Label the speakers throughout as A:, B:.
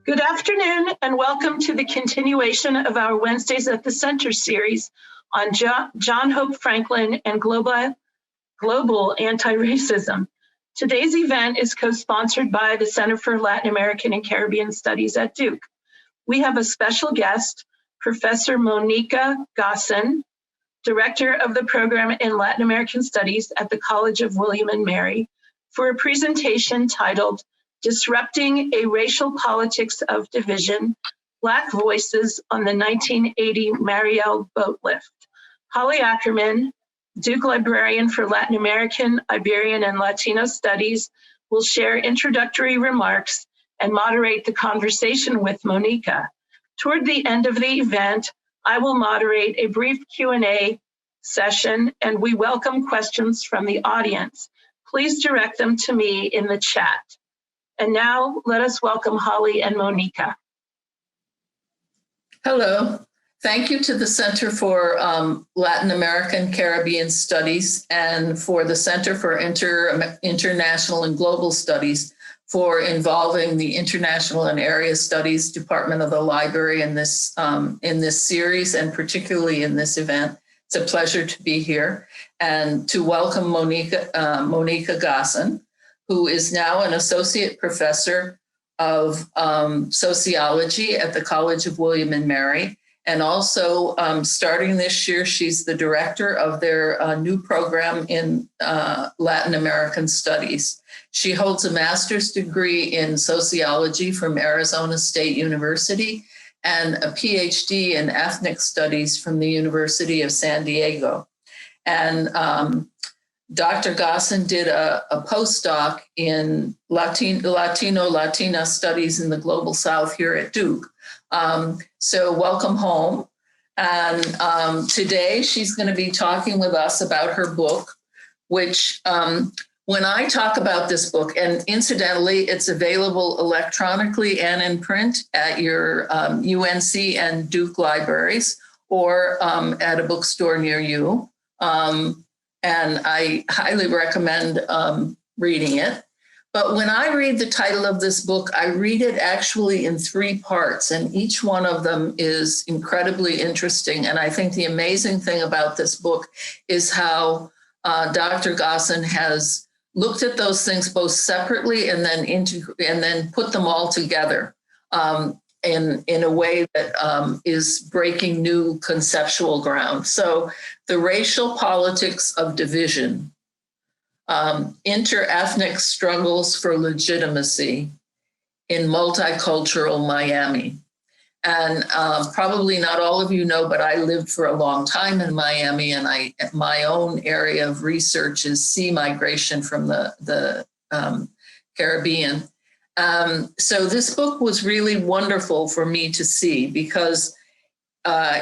A: Good afternoon and welcome to the continuation of our Wednesdays at the Center series on John Hope Franklin and global anti-racism. Today's event is co-sponsored by the Center for Latin American and Caribbean Studies at Duke. We have a special guest, Professor Monika Gosin, Director of the Program in Latin American Studies at the College of William and Mary, for a presentation titled Disrupting a Racial Politics of Division, Black Voices on the 1980 Mariel Boatlift. Holly Ackerman, Duke Librarian for Latin American, Iberian, and Latino Studies, will share introductory remarks and moderate the conversation with Monika. Toward the end of the event, I will moderate a brief Q&A session, and we welcome questions from the audience. Please direct them to me in the chat. And now let us welcome Holly and Monika.
B: Hello. Thank you to the Center for Latin American Caribbean Studies and for the Center for International and Global Studies for involving the International and Area Studies Department of the Library in this series and particularly in this event. It's a pleasure to be here and to welcome Monika Gosin, who is now an associate professor of sociology at the College of William and Mary. And also starting this year, she's the director of their new program in Latin American Studies. She holds a master's degree in sociology from Arizona State University and a PhD in ethnic studies from the University of San Diego. And Dr. Gosin did a postdoc in Latino studies in the Global South here at Duke. So welcome home. And today she's going to be talking with us about her book, which when I talk about this book, and incidentally, it's available electronically and in print at your UNC and Duke libraries or at a bookstore near you. And I highly recommend reading it. But when I read the title of this book, I read it actually in three parts, and each one of them is incredibly interesting. And I think the amazing thing about this book is how Dr. Gosin has looked at those things both separately and then put them all together in a way that is breaking new conceptual ground. So the racial politics of division, inter-ethnic struggles for legitimacy in multicultural Miami. And probably not all of you know, but I lived for a long time in Miami, and my own area of research is sea migration from the Caribbean. So this book was really wonderful for me to see because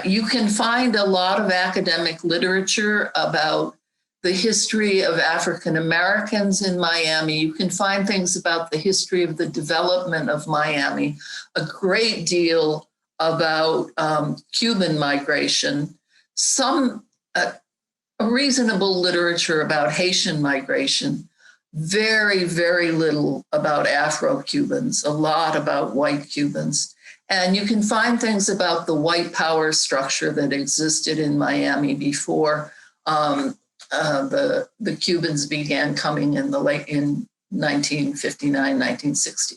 B: you can find a lot of academic literature about the history of African Americans in Miami. You can find things about the history of the development of Miami, a great deal about Cuban migration, some reasonable literature about Haitian migration, very, very little about Afro-Cubans, a lot about white Cubans. And you can find things about the white power structure that existed in Miami before the Cubans began coming in 1959, 1960.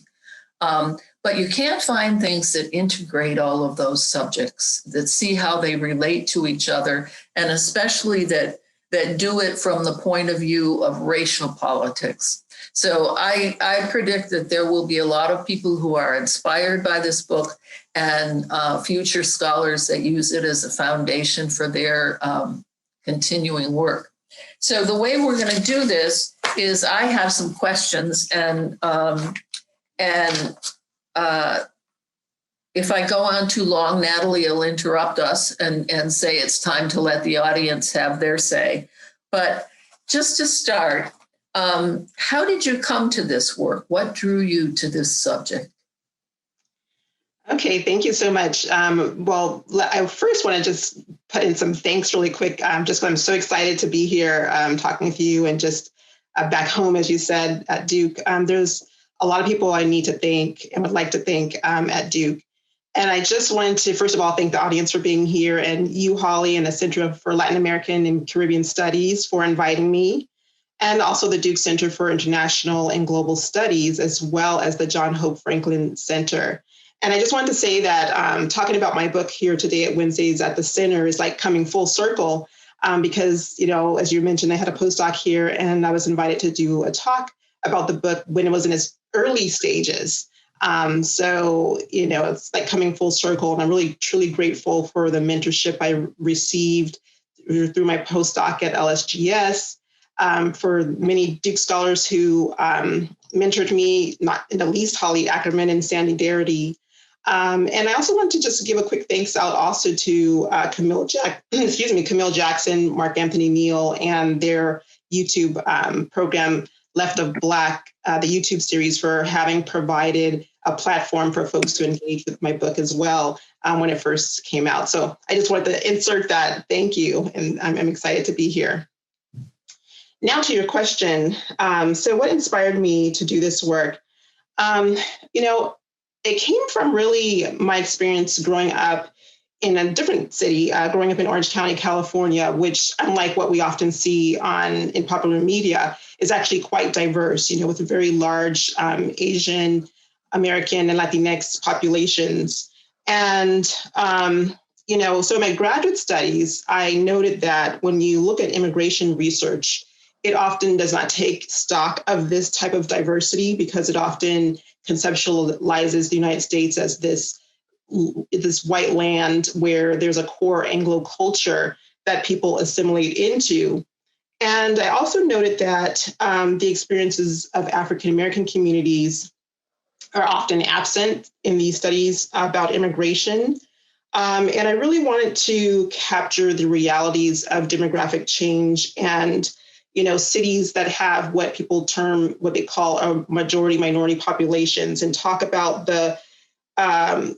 B: But you can't find things that integrate all of those subjects, that see how they relate to each other, and especially that do it from the point of view of racial politics. So I predict that there will be a lot of people who are inspired by this book and future scholars that use it as a foundation for their continuing work. So the way we're going to do this is I have some questions, and if I go on too long, Natalie will interrupt us and say it's time to let the audience have their say. But just to start, how did you come to this work? What drew you to this subject?
C: Okay, thank you so much. Well, I first want to just put in some thanks really quick. I'm so excited to be here talking with you and just back home, as you said, at Duke. There's a lot of people I need to thank and would like to thank at Duke. And I just wanted to, first of all, thank the audience for being here, and you, Holly, and the Center for Latin American and Caribbean Studies for inviting me, and also the Duke Center for International and Global Studies, as well as the John Hope Franklin Center. And I just wanted to say that talking about my book here today at Wednesdays at the Center is like coming full circle because, you know, as you mentioned, I had a postdoc here and I was invited to do a talk about the book when it was in its early stages. So, you know, it's like coming full circle, and I'm really, truly grateful for the mentorship I received through my postdoc at LSGS, for many Duke scholars who mentored me, not in the least Holly Ackerman and Sandy Darity. And I also want to just give a quick thanks out also to Camille Jackson, Mark Anthony Neal, and their YouTube program, Left of Black, the YouTube series, for having provided a platform for folks to engage with my book as well when it first came out. So I just wanted to insert that thank you, and I'm excited to be here. Now to your question. So what inspired me to do this work? You know, it came from really my experience growing up in a different city, growing up in Orange County, California, which, unlike what we often see in popular media, is actually quite diverse, you know, with a very large Asian American and Latinx populations. And, you know, so in my graduate studies, I noted that when you look at immigration research, it often does not take stock of this type of diversity because it often conceptualizes the United States as this white land where there's a core Anglo culture that people assimilate into. And I also noted that the experiences of African-American communities are often absent in these studies about immigration. And I really wanted to capture the realities of demographic change and, you know, cities that have what people term, what they call a majority minority populations, and talk about the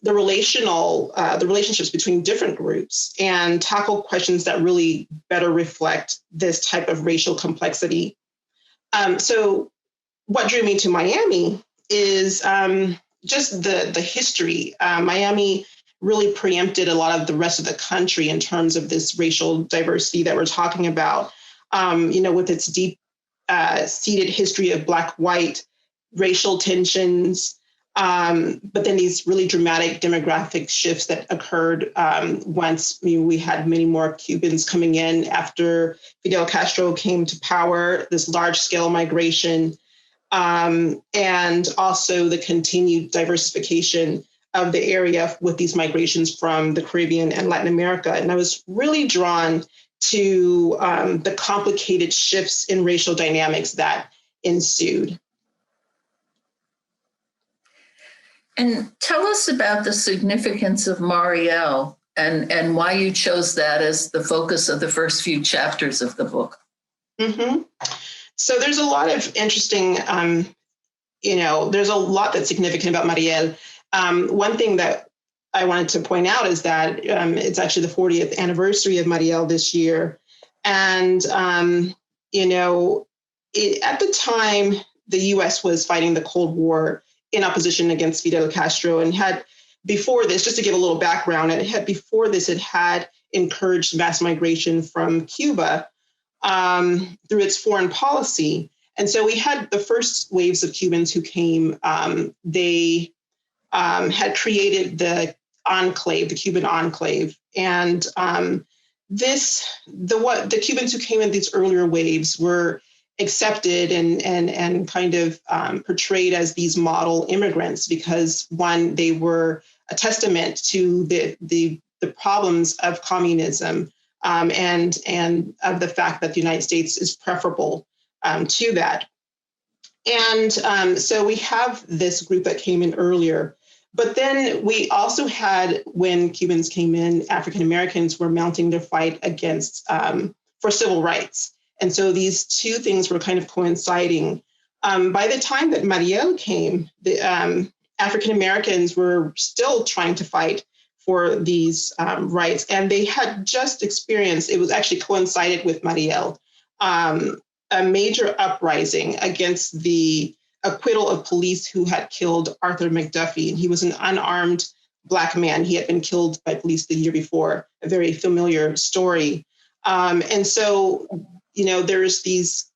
C: relationships between different groups and tackle questions that really better reflect this type of racial complexity. So what drew me to Miami is just the history. Miami really preempted a lot of the rest of the country in terms of this racial diversity that we're talking about, you know, with its deep seated history of Black-white racial tensions, but then these really dramatic demographic shifts that occurred once we had many more Cubans coming in after Fidel Castro came to power, this large-scale migration, and also the continued diversification of the area with these migrations from the Caribbean and Latin America. And I was really drawn to the complicated shifts in racial dynamics that ensued.
B: And tell us about the significance of Mariel and why you chose that as the focus of the first few chapters of the book. Mm-hmm.
C: So there's a lot of interesting, you know, there's a lot that's significant about Mariel. One thing that I wanted to point out is that it's actually the 40th anniversary of Mariel this year. And, you know, at the time, the US was fighting the Cold War in opposition against Fidel Castro, and had before this, just to give a little background, it had encouraged mass migration from Cuba through its foreign policy. And so we had the first waves of Cubans who came. They had created the enclave, the Cuban enclave. And the Cubans who came in these earlier waves were accepted and kind of portrayed as these model immigrants because, one, they were a testament to the problems of communism and of the fact that the United States is preferable to that. And so we have this group that came in earlier. But then we also had, when Cubans came in, African Americans were mounting their fight against for civil rights. And so these two things were kind of coinciding. By the time that Mariel came, the African Americans were still trying to fight for these rights. And they had just experienced, it was actually coincided with Mariel, a major uprising against the acquittal of police who had killed Arthur McDuffie. And he was an unarmed Black man. He had been killed by police the year before, a very familiar story. And so, there's these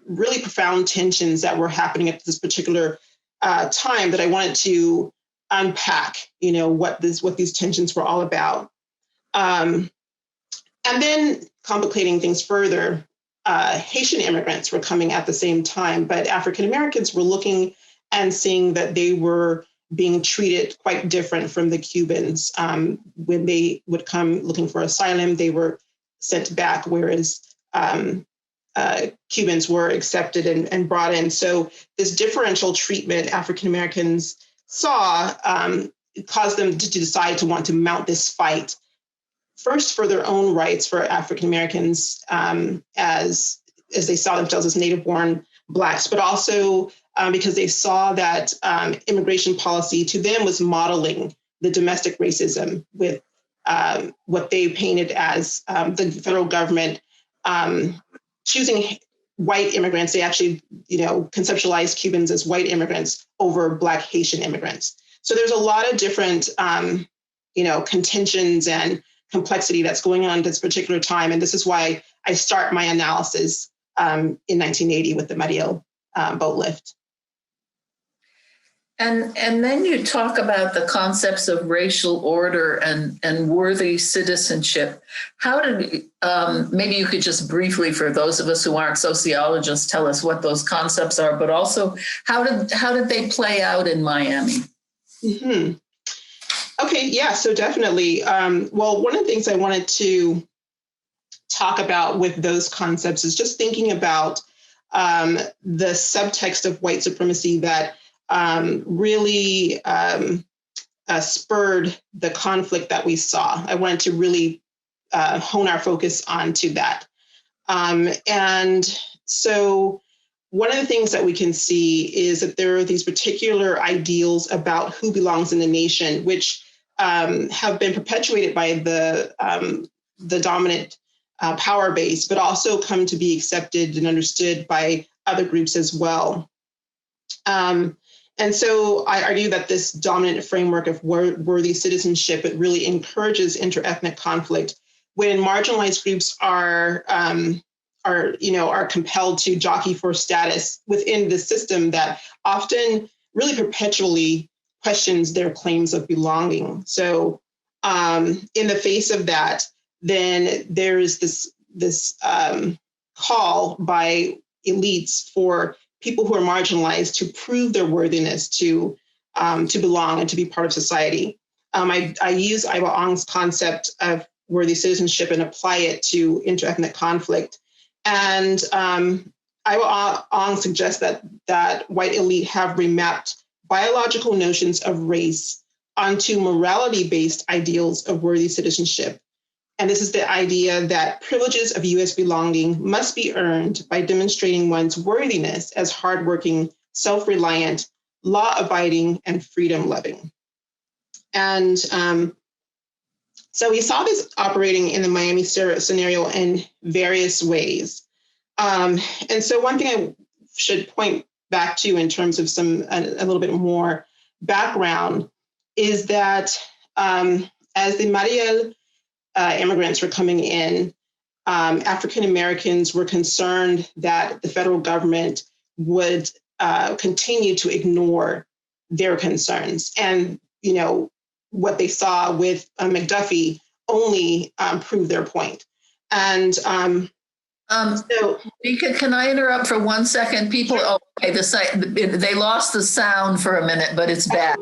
C: really profound tensions that were happening at this particular time that I wanted to unpack, what these tensions were all about. And then complicating things further, Haitian immigrants were coming at the same time, but African Americans were looking and seeing that they were being treated quite different from the Cubans. When they would come looking for asylum, they were sent back, whereas Cubans were accepted and brought in. So this differential treatment African Americans saw caused them to decide to want to mount this fight, first for their own rights for African Americans as they saw themselves as native-born Blacks, but also because they saw that immigration policy to them was modeling the domestic racism with what they painted as the federal government choosing white immigrants. They actually, conceptualized Cubans as white immigrants over Black Haitian immigrants. So there's a lot of different, contentions and complexity that's going on at this particular time. And this is why I start my analysis in 1980 with the Mariel Boatlift.
B: And then you talk about the concepts of racial order and worthy citizenship. How did, maybe you could just briefly, for those of us who aren't sociologists, tell us what those concepts are, but also how did they play out in Miami?
C: Mm-hmm. Okay, yeah, so definitely. Well, one of the things I wanted to talk about with those concepts is just thinking about the subtext of white supremacy that really spurred the conflict that we saw. I wanted to really hone our focus onto that. And so one of the things that we can see is that there are these particular ideals about who belongs in the nation, which have been perpetuated by the dominant power base, but also come to be accepted and understood by other groups as well. And so I argue that this dominant framework of worthy citizenship, it really encourages interethnic conflict when marginalized groups are compelled to jockey for status within the system that often really perpetually questions their claims of belonging. So in the face of that, then there is this call by elites for people who are marginalized to prove their worthiness to belong and to be part of society. I use Iwa Ong's concept of worthy citizenship and apply it to interethnic conflict. And Iwa Ong suggests that white elite have remapped biological notions of race onto morality-based ideals of worthy citizenship. And this is the idea that privileges of U.S. belonging must be earned by demonstrating one's worthiness as hardworking, self-reliant, law-abiding, and freedom-loving. And so we saw this operating in the Miami scenario in various ways. And so one thing I should point back to in terms of a little bit more background is that as the Mariel immigrants were coming in, African Americans were concerned that the federal government would continue to ignore their concerns. And, what they saw with McDuffie only proved their point. And so,
B: Monika, can I interrupt for 1 second? People, okay, they lost the sound for a minute, but it's back.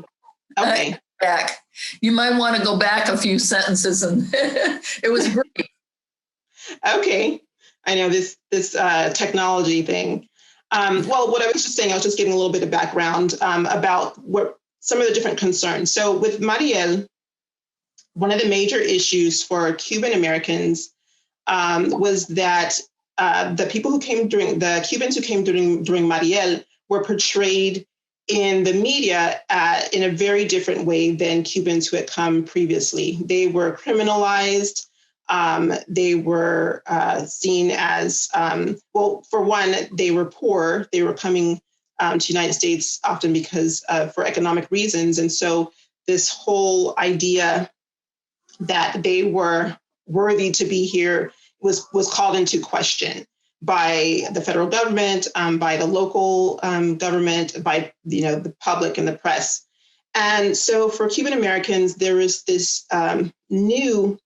C: Okay.
B: Back. You might want to go back a few sentences, and it was great.
C: Okay, I know this technology thing. Well, what I was just saying, I was just giving a little bit of background about what some of the different concerns. So with Mariel, one of the major issues for Cuban Americans was that the Cubans who came during Mariel were portrayed in the media in a very different way than Cubans who had come previously. They were criminalized. They were seen as, well, for one, they were poor. They were coming to the United States, often because for economic reasons. And so this whole idea that they were worthy to be here was called into question by the federal government, by the local government, by the public and the press. And so for Cuban Americans, there is this new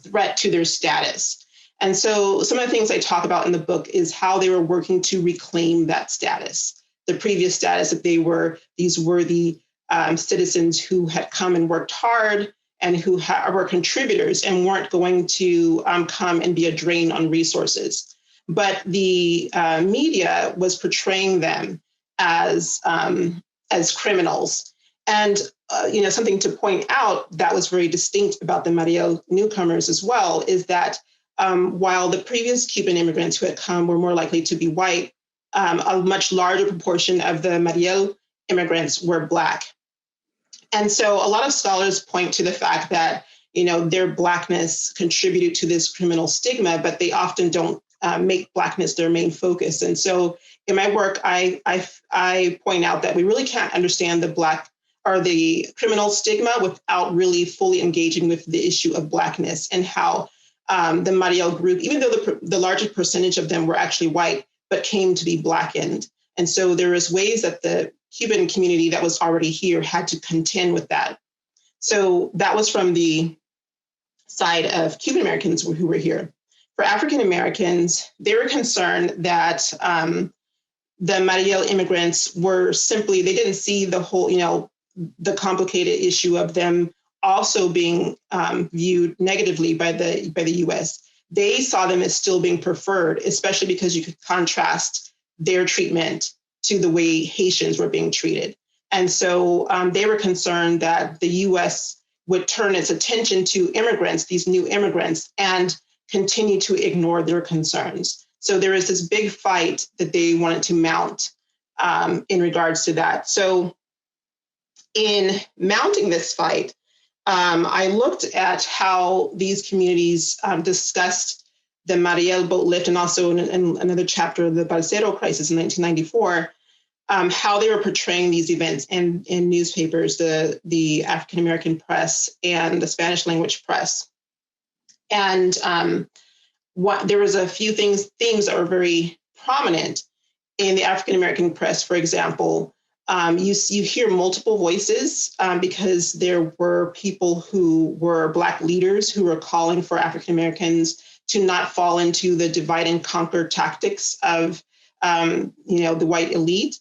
C: threat to their status. And so some of the things I talk about in the book is how they were working to reclaim that status, the previous status that they were these worthy citizens who had come and worked hard and who were contributors and weren't going to come and be a drain on resources. But the media was portraying them as criminals. And something to point out that was very distinct about the Mariel newcomers as well is that while the previous Cuban immigrants who had come were more likely to be white, a much larger proportion of the Mariel immigrants were Black. And so a lot of scholars point to the fact that, their Blackness contributed to this criminal stigma, but they often don't make Blackness their main focus. And so in my work, I point out that we really can't understand the Black or the criminal stigma without really fully engaging with the issue of Blackness and how the Mariel group, even though the largest percentage of them were actually white, but came to be Blackened. And so there was ways that the Cuban community that was already here had to contend with that. So that was from the side of Cuban Americans who were here. For African Americans, they were concerned that the Mariel immigrants were simply, they didn't see the whole, the complicated issue of them also being viewed negatively by the U.S. They saw them as still being preferred, especially because you could contrast their treatment to the way Haitians were being treated. And so they were concerned that the U.S. would turn its attention to immigrants, these new immigrants, and continue to ignore their concerns. So there is this big fight that they wanted to mount in regards to that. So in mounting this fight, I looked at how these communities discussed the Mariel Boatlift and also in another chapter of the Balsero crisis in 1994, how they were portraying these events in newspapers, the African-American press and the Spanish language press. And there was a few themes that were very prominent in the African-American press. For example, you hear multiple voices because there were people who were Black leaders who were calling for African-Americans to not fall into the divide and conquer tactics of, the white elite.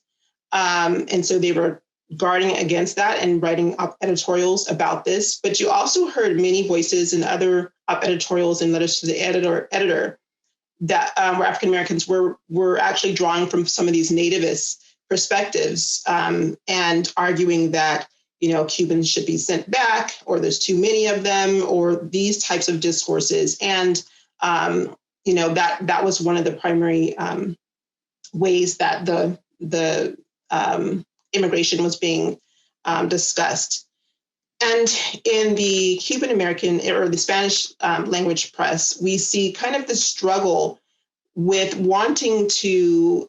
C: And so they were guarding against that and writing up editorials about this. But you also heard many voices in other up editorials and letters to the editor that where African-Americans were actually drawing from some of these nativist perspectives and arguing that, Cubans should be sent back, or there's too many of them, or these types of discourses. And, that was one of the primary ways that the immigration was being discussed. And in the Cuban American or the Spanish language press, we see kind of the struggle with wanting to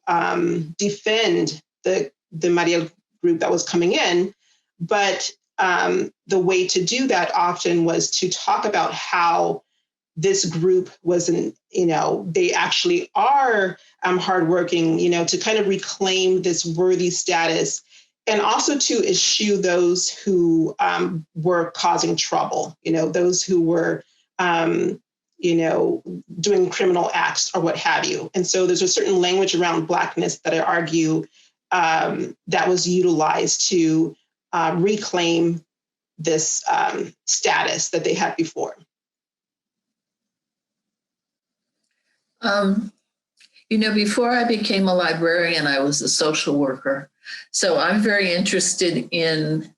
C: defend the Mariel group that was coming in. But the way to do that often was to talk about how this group wasn't, they actually are hardworking, to kind of reclaim this worthy status, and also to eschew those who were causing trouble, those who were, doing criminal acts or what have you. And so there's a certain language around Blackness that I argue that was utilized to reclaim this status that they had before.
B: Before I became a librarian, I was a social worker. So I'm very interested in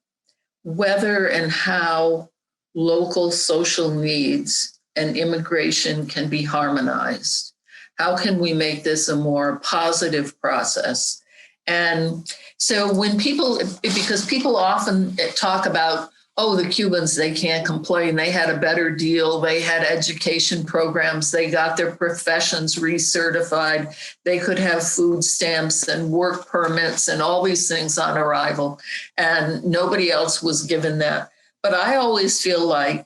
B: whether and how local social needs and immigration can be harmonized. How can we make this a more positive process? And so when because people often talk about, oh, the Cubans, they can't complain. They had a better deal. They had education programs. They got their professions recertified. They could have food stamps and work permits and all these things on arrival. And nobody else was given that. But I always feel like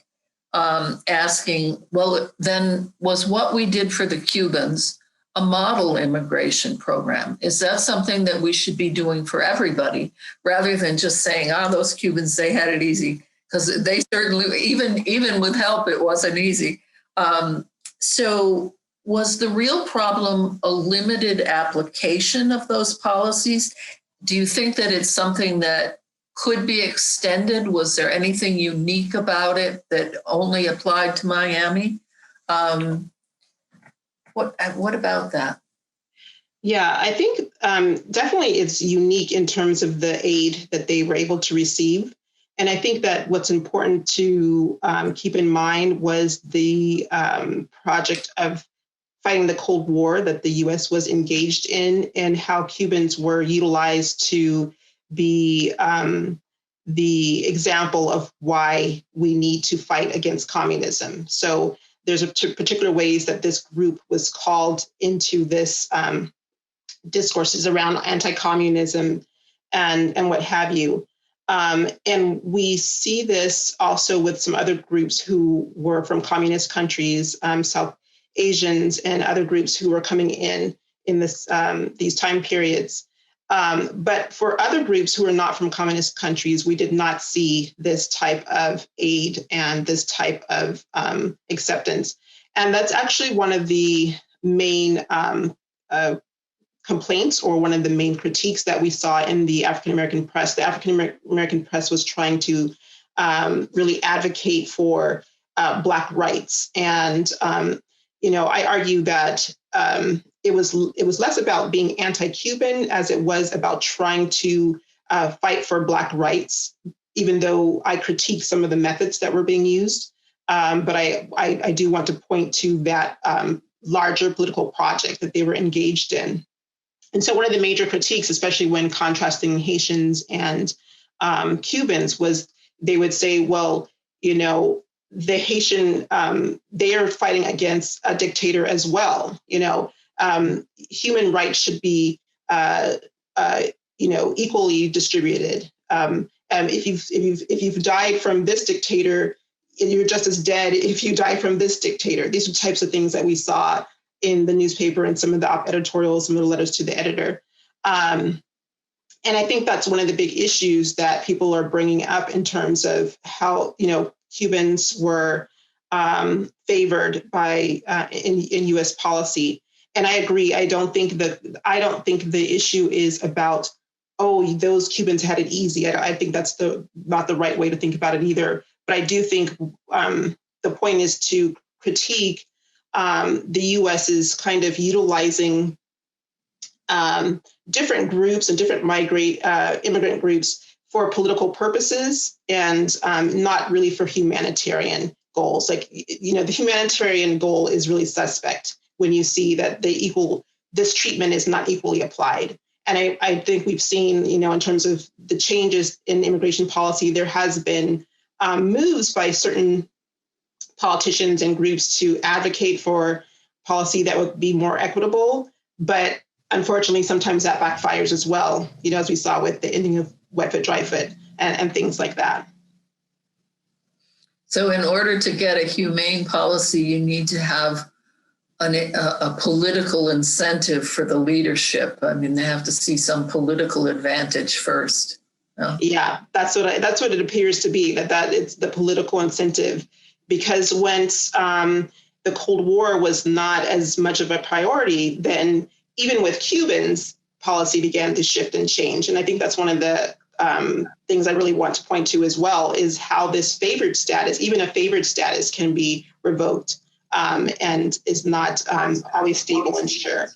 B: asking, well, then was what we did for the Cubans a model immigration program? Is that something that we should be doing for everybody rather than just saying, oh, those Cubans, they had it easy? Because they certainly, even with help, it wasn't easy. So was the real problem a limited application of those policies? Do you think that it's something that could be extended? Was there anything unique about it that only applied to Miami? What about that?
C: Yeah, I think definitely it's unique in terms of the aid that they were able to receive. And I think that what's important to keep in mind was the project of fighting the Cold War that the US was engaged in, and how Cubans were utilized to be the example of why we need to fight against communism. So there's particular ways that this group was called into this discourses around anti-communism and what have you. And we see this also with some other groups who were from communist countries, South Asians and other groups who were coming in this these time periods. But for other groups who are not from communist countries, we did not see this type of aid and this type of acceptance. And that's actually one of the main complaints, or one of the main critiques that we saw in the African-American press. The African-American press was trying to really advocate for Black rights. And, I argue that it was less about being anti-Cuban as it was about trying to fight for Black rights, even though I critique some of the methods that were being used. But I do want to point to that larger political project that they were engaged in. And so one of the major critiques, especially when contrasting Haitians and Cubans, was they would say, well, the Haitian, they are fighting against a dictator as well. Human rights should be, equally distributed. If you've died from this dictator, you're just as dead if you die from this dictator. These are types of things that we saw in the newspaper and some of the editorials, some of the letters to the editor. And I think that's one of the big issues that people are bringing up in terms of how, Cubans were favored by in U.S. policy. And I agree. I don't think the issue is about, oh, those Cubans had it easy. I think that's not the right way to think about it either. But I do think the point is to critique the U.S. is kind of utilizing different groups and different immigrant groups for political purposes, and not really for humanitarian goals. Like, the humanitarian goal is really suspect when you see that this treatment is not equally applied. And I think we've seen, in terms of the changes in immigration policy, there has been moves by certain politicians and groups to advocate for policy that would be more equitable. But unfortunately, sometimes that backfires as well, as we saw with the ending of wet foot, dry foot, and things like that.
B: So in order to get a humane policy, you need to have a political incentive for the leadership. I mean, they have to see some political advantage first. No? Yeah,
C: that's what it appears to be, that it's the political incentive. Because once the Cold War was not as much of a priority, then even with Cubans, policy began to shift and change. And I think that's one of the things I really want to point to as well, is how this favored status, even a favored status, can be revoked and is not always stable and sure.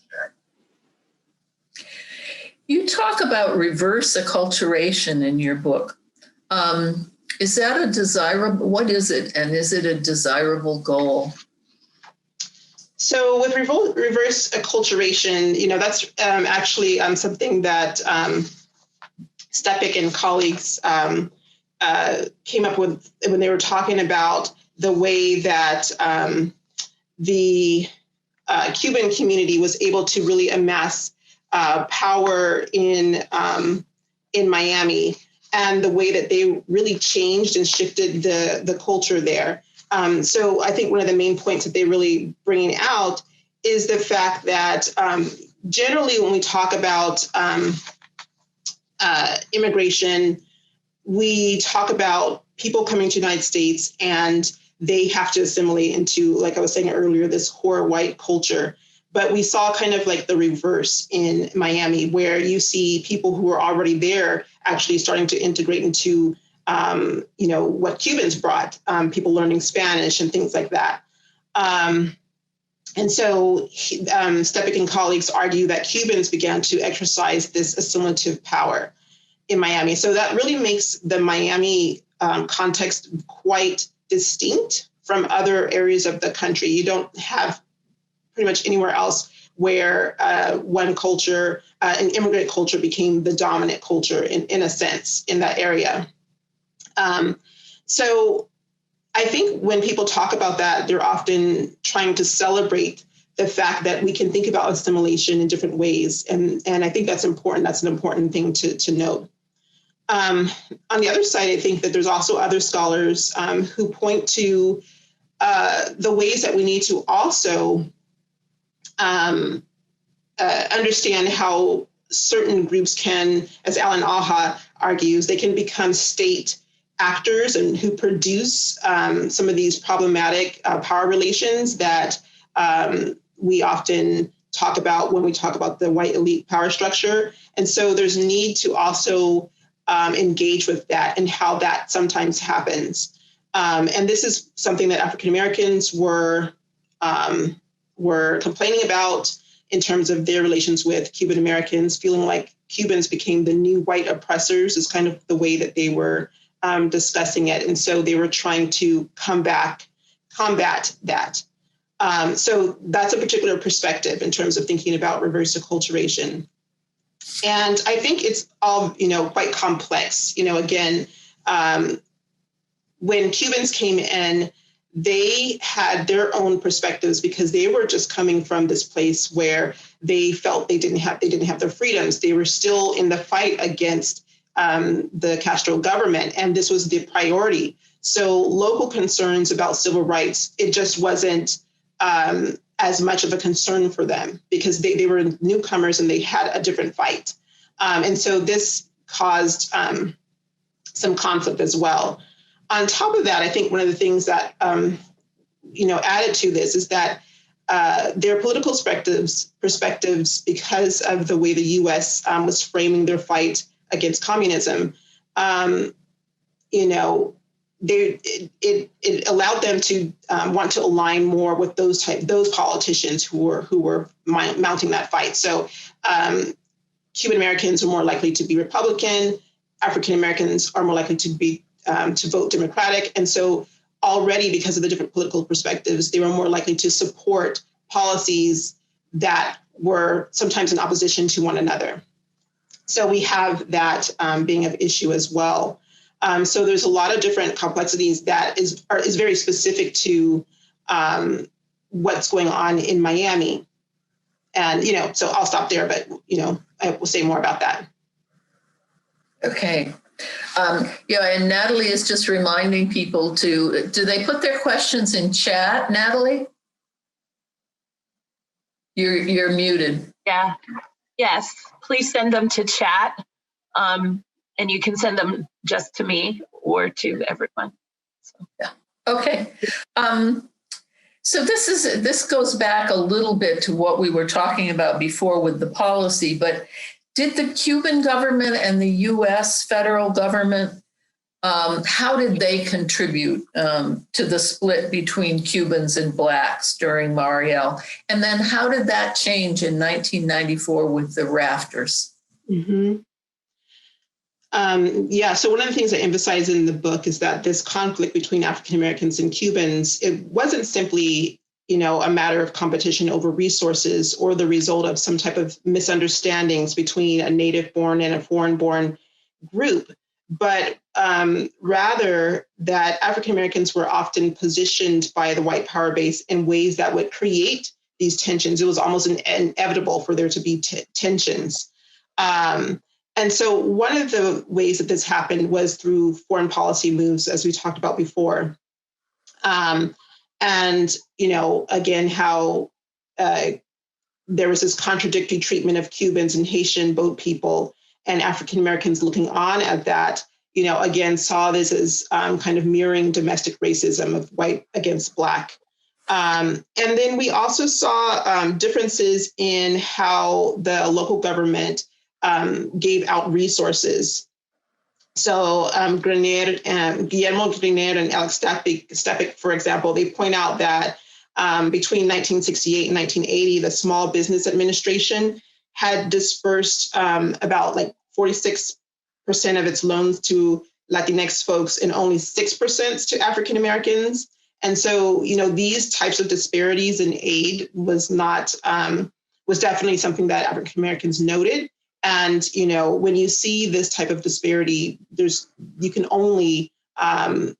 B: You talk about reverse acculturation in your book. Is that a desirable, what is it? And is it a desirable goal?
C: So with reverse acculturation, that's actually something that Stepik and colleagues came up with when they were talking about the way that the Cuban community was able to really amass power in Miami, and the way that they really changed and shifted the culture there. So I think one of the main points that they're really bringing out is the fact that generally when we talk about immigration, we talk about people coming to the United States and they have to assimilate into, like I was saying earlier, this core white culture. But we saw kind of like the reverse in Miami, where you see people who are already there actually starting to integrate into, what Cubans brought, people learning Spanish and things like that. And so Stepik and colleagues argue that Cubans began to exercise this assimilative power in Miami. So that really makes the Miami context quite distinct from other areas of the country. You don't have pretty much anywhere else where one culture, an immigrant culture, became the dominant culture in a sense in that area. So I think when people talk about that, they're often trying to celebrate the fact that we can think about assimilation in different ways. And I think that's important. That's an important thing to note. On the other side, I think that there's also other scholars who point to the ways that we need to also understand how certain groups can, as Alan Aja argues, they can become state actors and who produce some of these problematic power relations that we often talk about when we talk about the white elite power structure. And so there's need to also engage with that and how that sometimes happens. And this is something that African Americans were complaining about in terms of their relations with Cuban Americans, feeling like Cubans became the new white oppressors is kind of the way that they were discussing it. And so they were trying to combat that. So that's a particular perspective in terms of thinking about reverse acculturation. And I think it's all, quite complex. Again, when Cubans came in, they had their own perspectives because they were just coming from this place where they felt they didn't have their freedoms. They were still in the fight against the Castro government, and this was the priority. So local concerns about civil rights, it just wasn't as much of a concern for them because they were newcomers and they had a different fight. And so this caused some conflict as well. On top of that, I think one of the things that, added to this is that their political perspectives, because of the way the U.S. Was framing their fight against communism, it allowed them to want to align more with those politicians who were mounting that fight. So Cuban Americans are more likely to be Republican. African Americans are more likely to be to vote Democratic. And so already, because of the different political perspectives, they were more likely to support policies that were sometimes in opposition to one another. So we have that being an issue as well. So there's a lot of different complexities that is very specific to what's going on in Miami. And, so I'll stop there, but, I will say more about that.
B: Okay. And Natalie is just reminding people do they put their questions in chat, Natalie? You're muted.
A: Yeah. Yes. Please send them to chat. And you can send them just to me or to everyone. So.
B: Yeah. Okay. So this goes back a little bit to what we were talking about before with the policy, but did the Cuban government and the U.S. federal government, how did they contribute to the split between Cubans and Blacks during Mariel? And then how did that change in 1994 with the rafters?
C: Mm-hmm. So one of the things I emphasize in the book is that this conflict between African Americans and Cubans, it wasn't simply, a matter of competition over resources or the result of some type of misunderstandings between a native born and a foreign born group, but rather that African Americans were often positioned by the white power base in ways that would create these tensions. It was almost inevitable for there to be tensions. And so one of the ways that this happened was through foreign policy moves, as we talked about before. And, again, how there was this contradictory treatment of Cubans and Haitian boat people, and African Americans looking on at that, again, saw this as kind of mirroring domestic racism of white against Black. And then we also saw differences in how the local government gave out resources. So Guillermo Grenier and Alex Stepik, for example, they point out that between 1968 and 1980, the Small Business Administration had dispersed about 46% of its loans to Latinx folks and only 6% to African Americans. And so, these types of disparities in aid was definitely something that African Americans noted. And, when you see this type of disparity, you can only have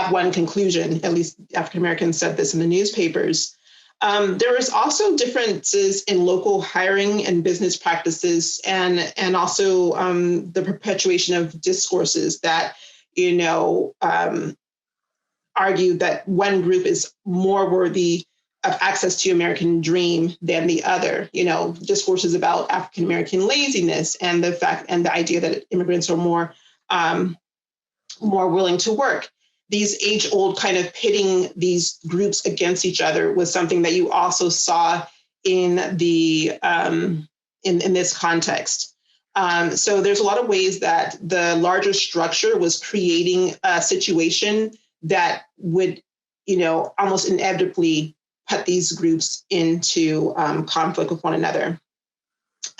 C: one conclusion. At least African Americans said this in the newspapers. There was also differences in local hiring and business practices, and also the perpetuation of discourses that, argued that one group is more worthy of access to American dream than the other. Discourses about African American laziness and the idea that immigrants are more willing to work. These age-old kind of pitting these groups against each other was something that you also saw in the in this context. So there's a lot of ways that the larger structure was creating a situation that would, almost inevitably put these groups into conflict with one another.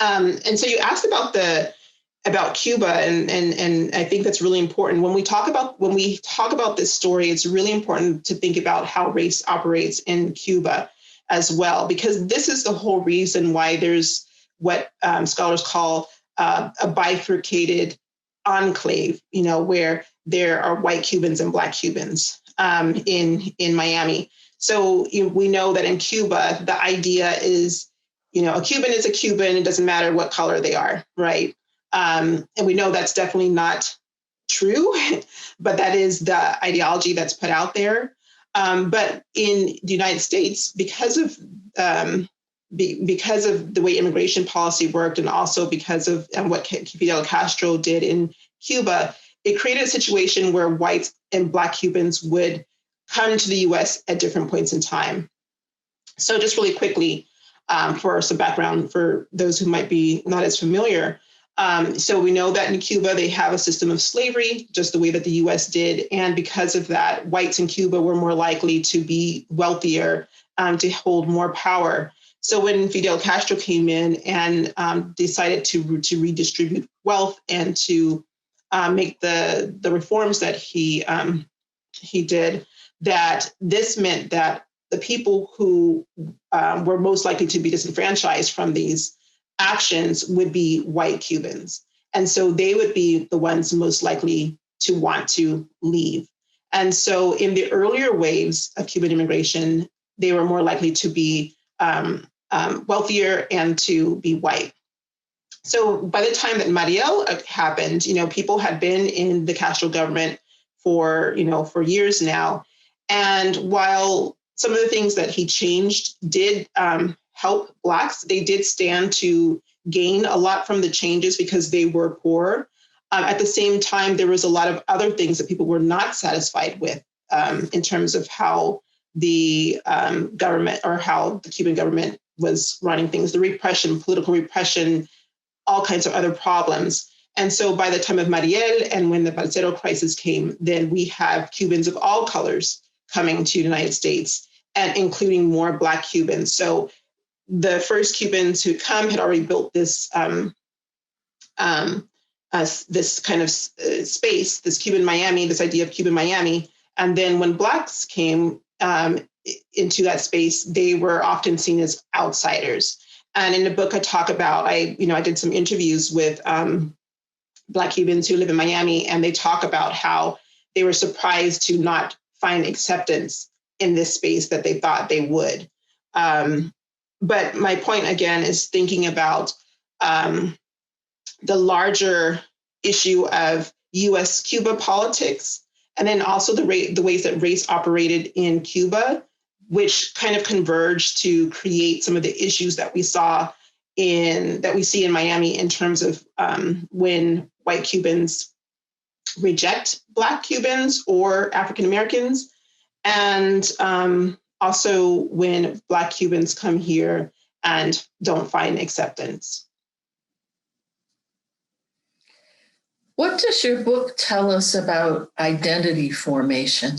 C: And so you asked about Cuba, and I think that's really important. When we talk about this story, it's really important to think about how race operates in Cuba as well, because this is the whole reason why there's what scholars call a bifurcated enclave, where there are white Cubans and Black Cubans in Miami. So we know that in Cuba, the idea is, a Cuban is a Cuban. It doesn't matter what color they are, right? And we know that's definitely not true, but that is the ideology that's put out there. But in the United States, because of the way immigration policy worked, and also because of what Fidel Castro did in Cuba, it created a situation where whites and Black Cubans would come to the U.S. at different points in time. So just really quickly, for some background for those who might be not as familiar. So we know that in Cuba, they have a system of slavery, just the way that the U.S. did. And because of that, whites in Cuba were more likely to be wealthier, to hold more power. So when Fidel Castro came in and decided to redistribute wealth and to make the reforms that he did, that this meant that the people who were most likely to be disenfranchised from these actions would be white Cubans. And so they would be the ones most likely to want to leave. And so in the earlier waves of Cuban immigration, they were more likely to be wealthier and to be white. So by the time that Mariel happened, people had been in the Castro government for years now. And while some of the things that he changed did help Blacks, they did stand to gain a lot from the changes because they were poor. At the same time, there was a lot of other things that people were not satisfied with in terms of how the government, or how the Cuban government was running things, the repression, political repression, all kinds of other problems. And so by the time of Mariel and when the Balsero crisis came, then we have Cubans of all colors coming to the United States, and including more Black Cubans. So the first Cubans who come had already built this this kind of space, this Cuban Miami, this idea of Cuban Miami. And then when Blacks came into that space, they were often seen as outsiders. And in the book, I talk about, I did some interviews with Black Cubans who live in Miami, and they talk about how they were surprised to not find acceptance in this space that they thought they would. But my point again is thinking about the larger issue of US-Cuba politics, and then also the ways that race operated in Cuba, which kind of converged to create some of the issues that we see in Miami in terms of when white Cubans reject Black Cubans or African Americans, and also when Black Cubans come here and don't find acceptance.
B: What does your book tell us about identity formation?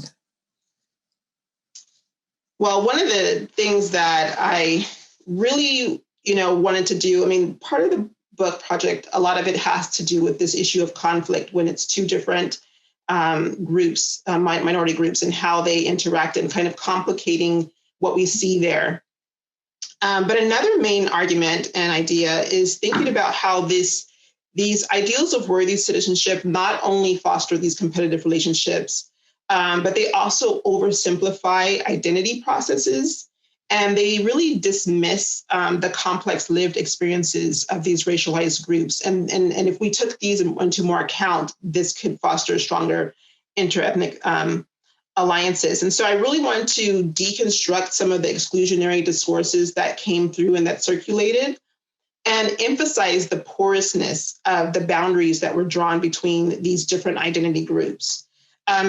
C: Well, one of the things that I really, wanted to do, part of the book project, a lot of it has to do with this issue of conflict when it's two different groups, minority groups, and how they interact and kind of complicating what we see there. But another main argument and idea is thinking about how these ideals of worthy citizenship not only foster these competitive relationships, but they also oversimplify identity processes, and they really dismiss the complex lived experiences of these racialized groups. And if we took these into more account, this could foster stronger interethnic alliances. And so I really want to deconstruct some of the exclusionary discourses that came through and that circulated, and emphasize the porousness of the boundaries that were drawn between these different identity groups.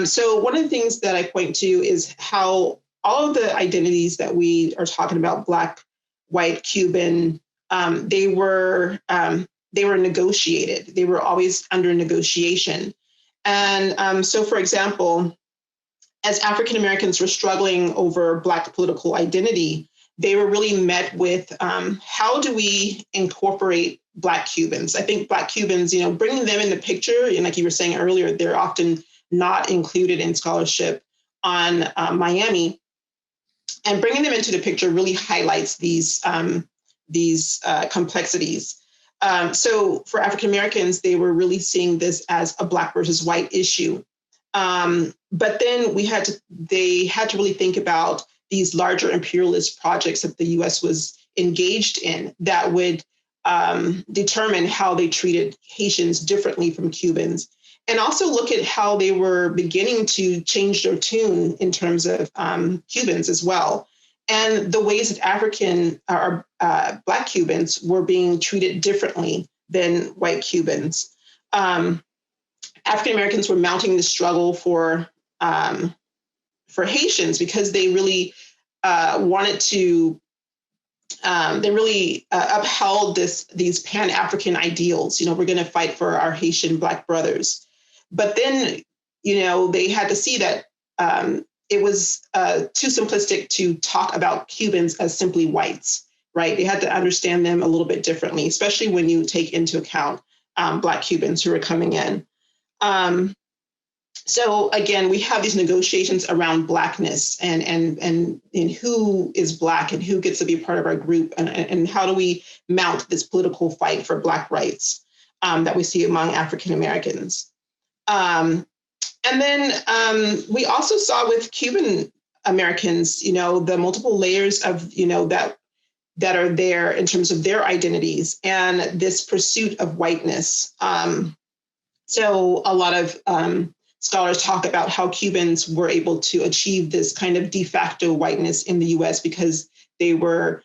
C: So one of the things that I point to is how all of the identities that we are talking about, Black, white, Cuban, they were negotiated. They were always under negotiation. And so, for example, as African Americans were struggling over Black political identity, they were really met with how do we incorporate Black Cubans? I think Black Cubans, bringing them in the picture, and like you were saying earlier, they're often not included in scholarship on Miami, and bringing them into the picture really highlights these complexities. So for African Americans, they were really seeing this as a Black versus white issue. But then they had to really think about these larger imperialist projects that the US was engaged in that would determine how they treated Haitians differently from Cubans, and also look at how they were beginning to change their tune in terms of Cubans as well, and the ways that Black Cubans were being treated differently than white Cubans. African Americans were mounting the struggle for Haitians because they really wanted to, they really upheld these Pan-African ideals. We're going to fight for our Haitian Black brothers. But then, they had to see that it was too simplistic to talk about Cubans as simply whites, right? They had to understand them a little bit differently, especially when you take into account Black Cubans who are coming in. So again, we have these negotiations around Blackness and who is Black and who gets to be part of our group, and how do we mount this political fight for Black rights that we see among African Americans. And then we also saw with Cuban Americans, the multiple layers of, that are there in terms of their identities and this pursuit of whiteness. So a lot of scholars talk about how Cubans were able to achieve this kind of de facto whiteness in the US because they were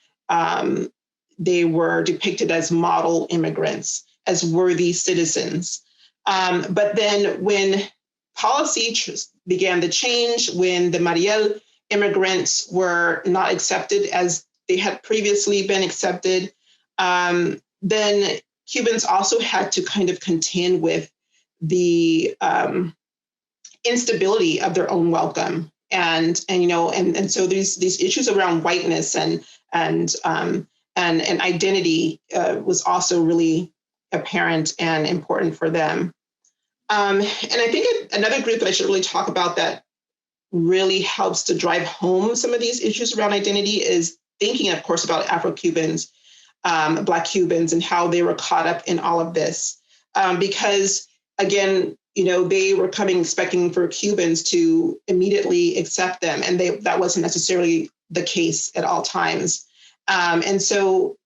C: depicted as model immigrants, as worthy citizens. But then when policy began to change, when the Mariel immigrants were not accepted as they had previously been accepted, then Cubans also had to kind of contend with the instability of their own welcome, and so these issues around whiteness and identity was also really apparent and important for them. And I think another group that I should really talk about that really helps to drive home some of these issues around identity is thinking, of course, about Afro-Cubans, Black Cubans, and how they were caught up in all of this. because, again, they were coming expecting for Cubans to immediately accept them, and that wasn't necessarily the case at all times. And so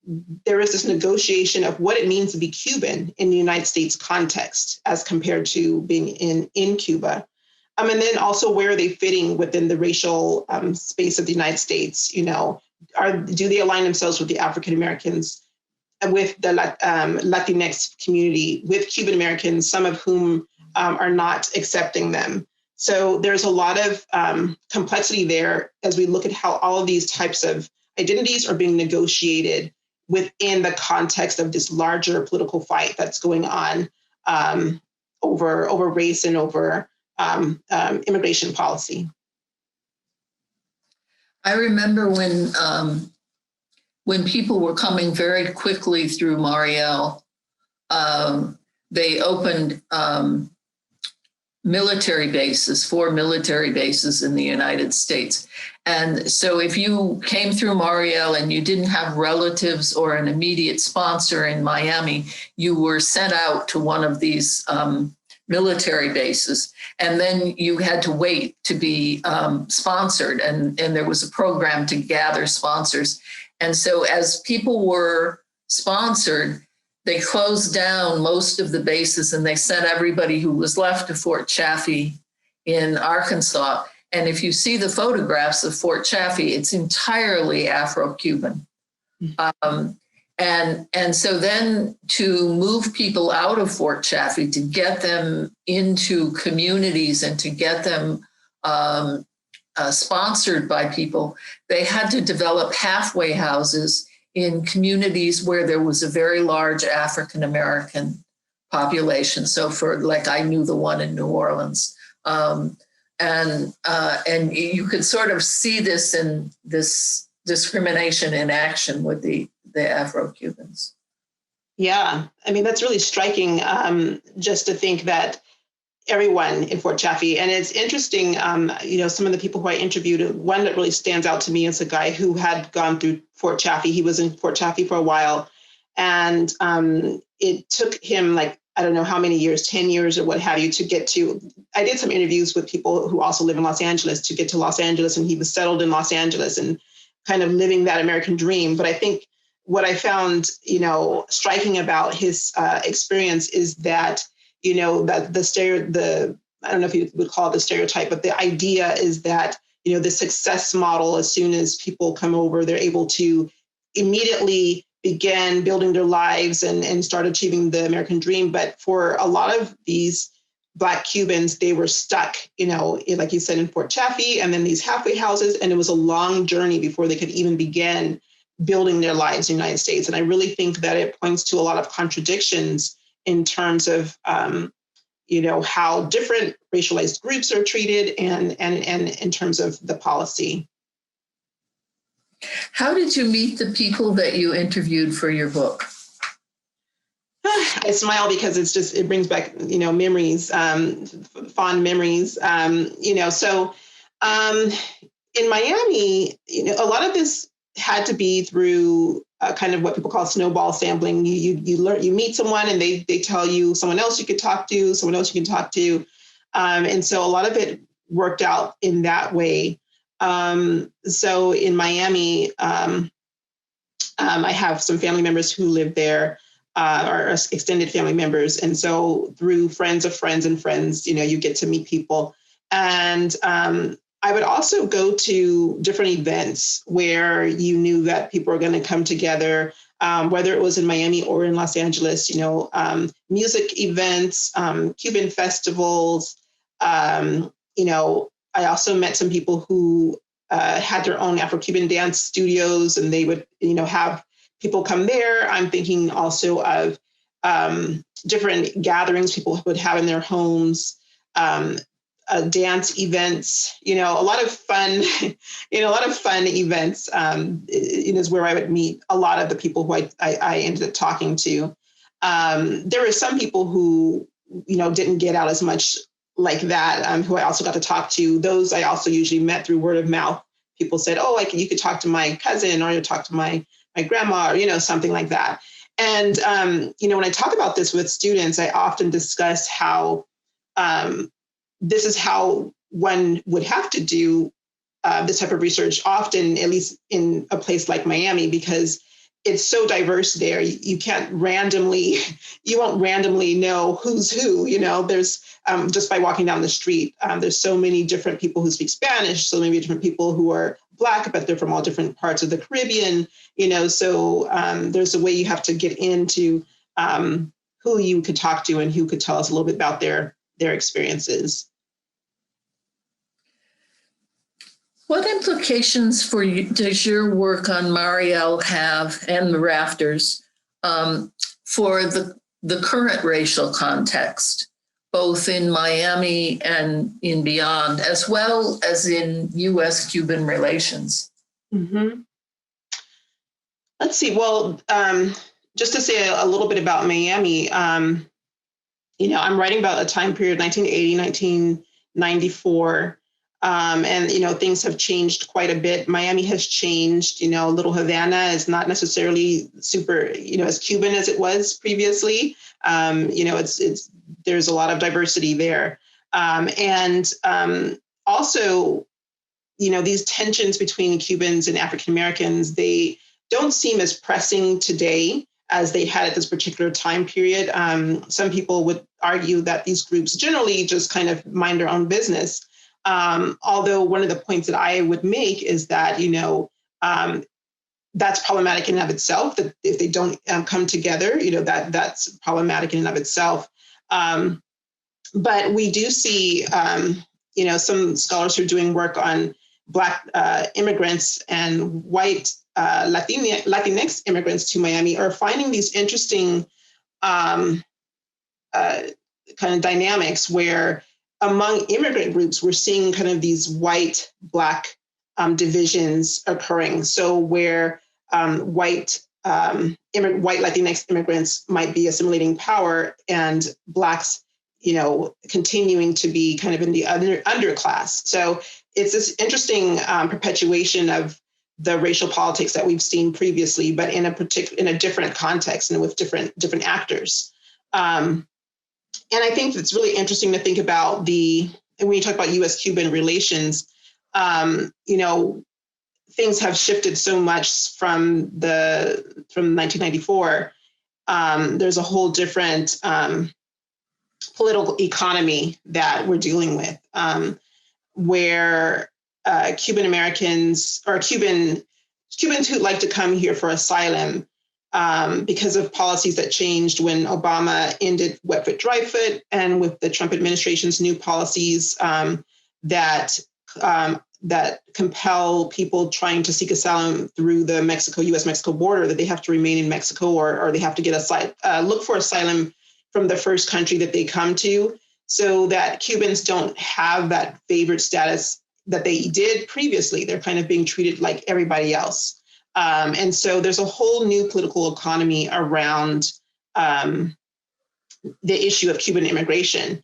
C: there is this negotiation of what it means to be Cuban in the United States context as compared to being in Cuba. And then also, where are they fitting within the racial space of the United States? Do they align themselves with the African Americans, with the Latinx community, with Cuban Americans, some of whom are not accepting them? So there's a lot of complexity there as we look at how all of these types of identities are being negotiated within the context of this larger political fight that's going on over race and over immigration policy.
B: I remember when people were coming very quickly through Mariel, they opened military bases, 4 military bases in the United States. And so if you came through Mariel and you didn't have relatives or an immediate sponsor in Miami, you were sent out to one of these military bases. And then you had to wait to be sponsored. And there was a program to gather sponsors. And so as people were sponsored, they closed down most of the bases and they sent everybody who was left to Fort Chaffee in Arkansas. And if you see the photographs of Fort Chaffee, it's entirely Afro-Cuban. And so then to move people out of Fort Chaffee, to get them into communities and to get them sponsored by people, they had to develop halfway houses in communities where there was a very large African-American population. So I knew the one in New Orleans. And you could sort of see this in this discrimination in action with the Afro-Cubans.
C: Yeah, I mean, that's really striking, just to think that everyone in Fort Chaffee, and it's interesting, some of the people who I interviewed, one that really stands out to me is a guy who had gone through Fort Chaffee. He was in Fort Chaffee for a while, and it took him I don't know how many years, 10 years or what have you, to get to. I did some interviews with people who also live in Los Angeles to get to Los Angeles, and he was settled in Los Angeles and kind of living that American dream. But I think what I found, striking about his experience is that, that I don't know if you would call it the stereotype, but the idea is that, the success model, as soon as people come over, they're able to immediately begin building their lives and start achieving the American dream. But for a lot of these Black Cubans, they were stuck, like you said, in Fort Chaffee, and then these halfway houses. And it was a long journey before they could even begin building their lives in the United States. And I really think that it points to a lot of contradictions in terms of, how different racialized groups are treated and in terms of the policy.
B: How did you meet the people that you interviewed for your book?
C: I smile because it brings back, memories, fond memories. So in Miami, a lot of this had to be through kind of what people call snowball sampling. You meet someone and they tell you someone else you could talk to, someone else you can talk to. And so a lot of it worked out in that way. So in Miami, I have some family members who live there, or extended family members. And so through friends of friends and friends, you get to meet people. And I would also go to different events where you knew that people were going to come together, whether it was in Miami or in Los Angeles, music events, Cuban festivals. I also met some people who had their own Afro-Cuban dance studios, and they would, have people come there. I'm thinking also of different gatherings people would have in their homes, dance events, a lot of fun, events, is where I would meet a lot of the people who I ended up talking to. There were some people who, didn't get out as much like that, who I also got to talk to. Those I also usually met through word of mouth. People said, oh, you could talk to my cousin, or you talk to my grandma, or, something like that. And, when I talk about this with students, I often discuss how this is how one would have to do this type of research often, at least in a place like Miami, because it's so diverse there. You won't randomly know who's who, there's just by walking down the street. There's so many different people who speak Spanish, so many different people who are Black, but they're from all different parts of the Caribbean, so there's a way you have to get into who you could talk to and who could tell us a little bit about their experiences.
B: What implications does your work on Mariel have, and the Rafters, for the current racial context, both in Miami and in beyond, as well as in U.S.-Cuban relations?
C: Mm-hmm. Let's see. Well, just to say a little bit about Miami, I'm writing about a time period, 1980, 1994. And things have changed quite a bit. Miami has changed. Little Havana is not necessarily super, as Cuban as it was previously. There's a lot of diversity there. Also, these tensions between Cubans and African Americans, they don't seem as pressing today as they had at this particular time period. Some people would argue that these groups generally just kind of mind their own business. Although one of the points that I would make is that, that's problematic in and of itself, that if they don't come together, that's problematic in and of itself. But we do see, some scholars who are doing work on Black immigrants and white Latinx immigrants to Miami are finding these interesting kind of dynamics where among immigrant groups, we're seeing kind of these white-Black divisions occurring. So where white Latinx immigrants might be assimilating power and Blacks, continuing to be kind of in the underclass. So it's this interesting perpetuation of the racial politics that we've seen previously, but in a different context and with different actors. And I think it's really interesting to think about and when you talk about U.S.-Cuban relations, things have shifted so much from 1994. There's a whole different political economy that we're dealing with, where Cuban Americans or Cubans who like to come here for asylum because of policies that changed when Obama ended wet foot, dry foot, and with the Trump administration's new policies that compel people trying to seek asylum through the U.S.-Mexico border that they have to remain in Mexico or they have to get look for asylum from the first country that they come to, so that Cubans don't have that favored status that they did previously. They're kind of being treated like everybody else. And so there's a whole new political economy around the issue of Cuban immigration.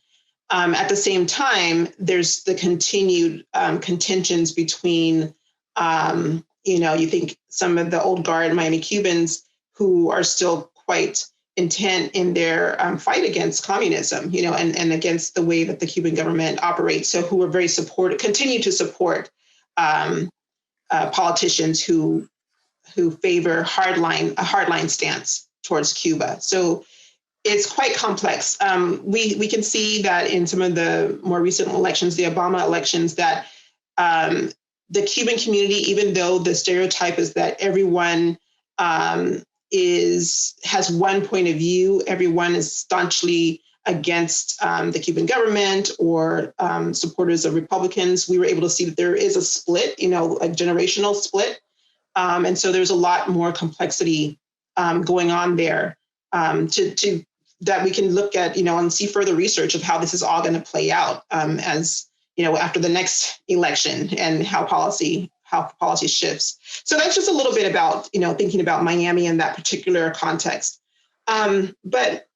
C: At the same time, there's the continued contentions between, you think some of the old guard Miami Cubans who are still quite intent in their fight against communism, and against the way that the Cuban government operates. So who are continue to support politicians who favor a hardline stance towards Cuba. So it's quite complex. We can see that in some of the more recent elections, the Obama elections, that the Cuban community, even though the stereotype is that everyone has one point of view, everyone is staunchly against the Cuban government or supporters of Republicans, we were able to see that there is a split, a generational split. And so there's a lot more complexity going on there that we can look at, and see further research of how this is all going to play out as, after the next election and how policy shifts. So that's just a little bit about, thinking about Miami in that particular context. But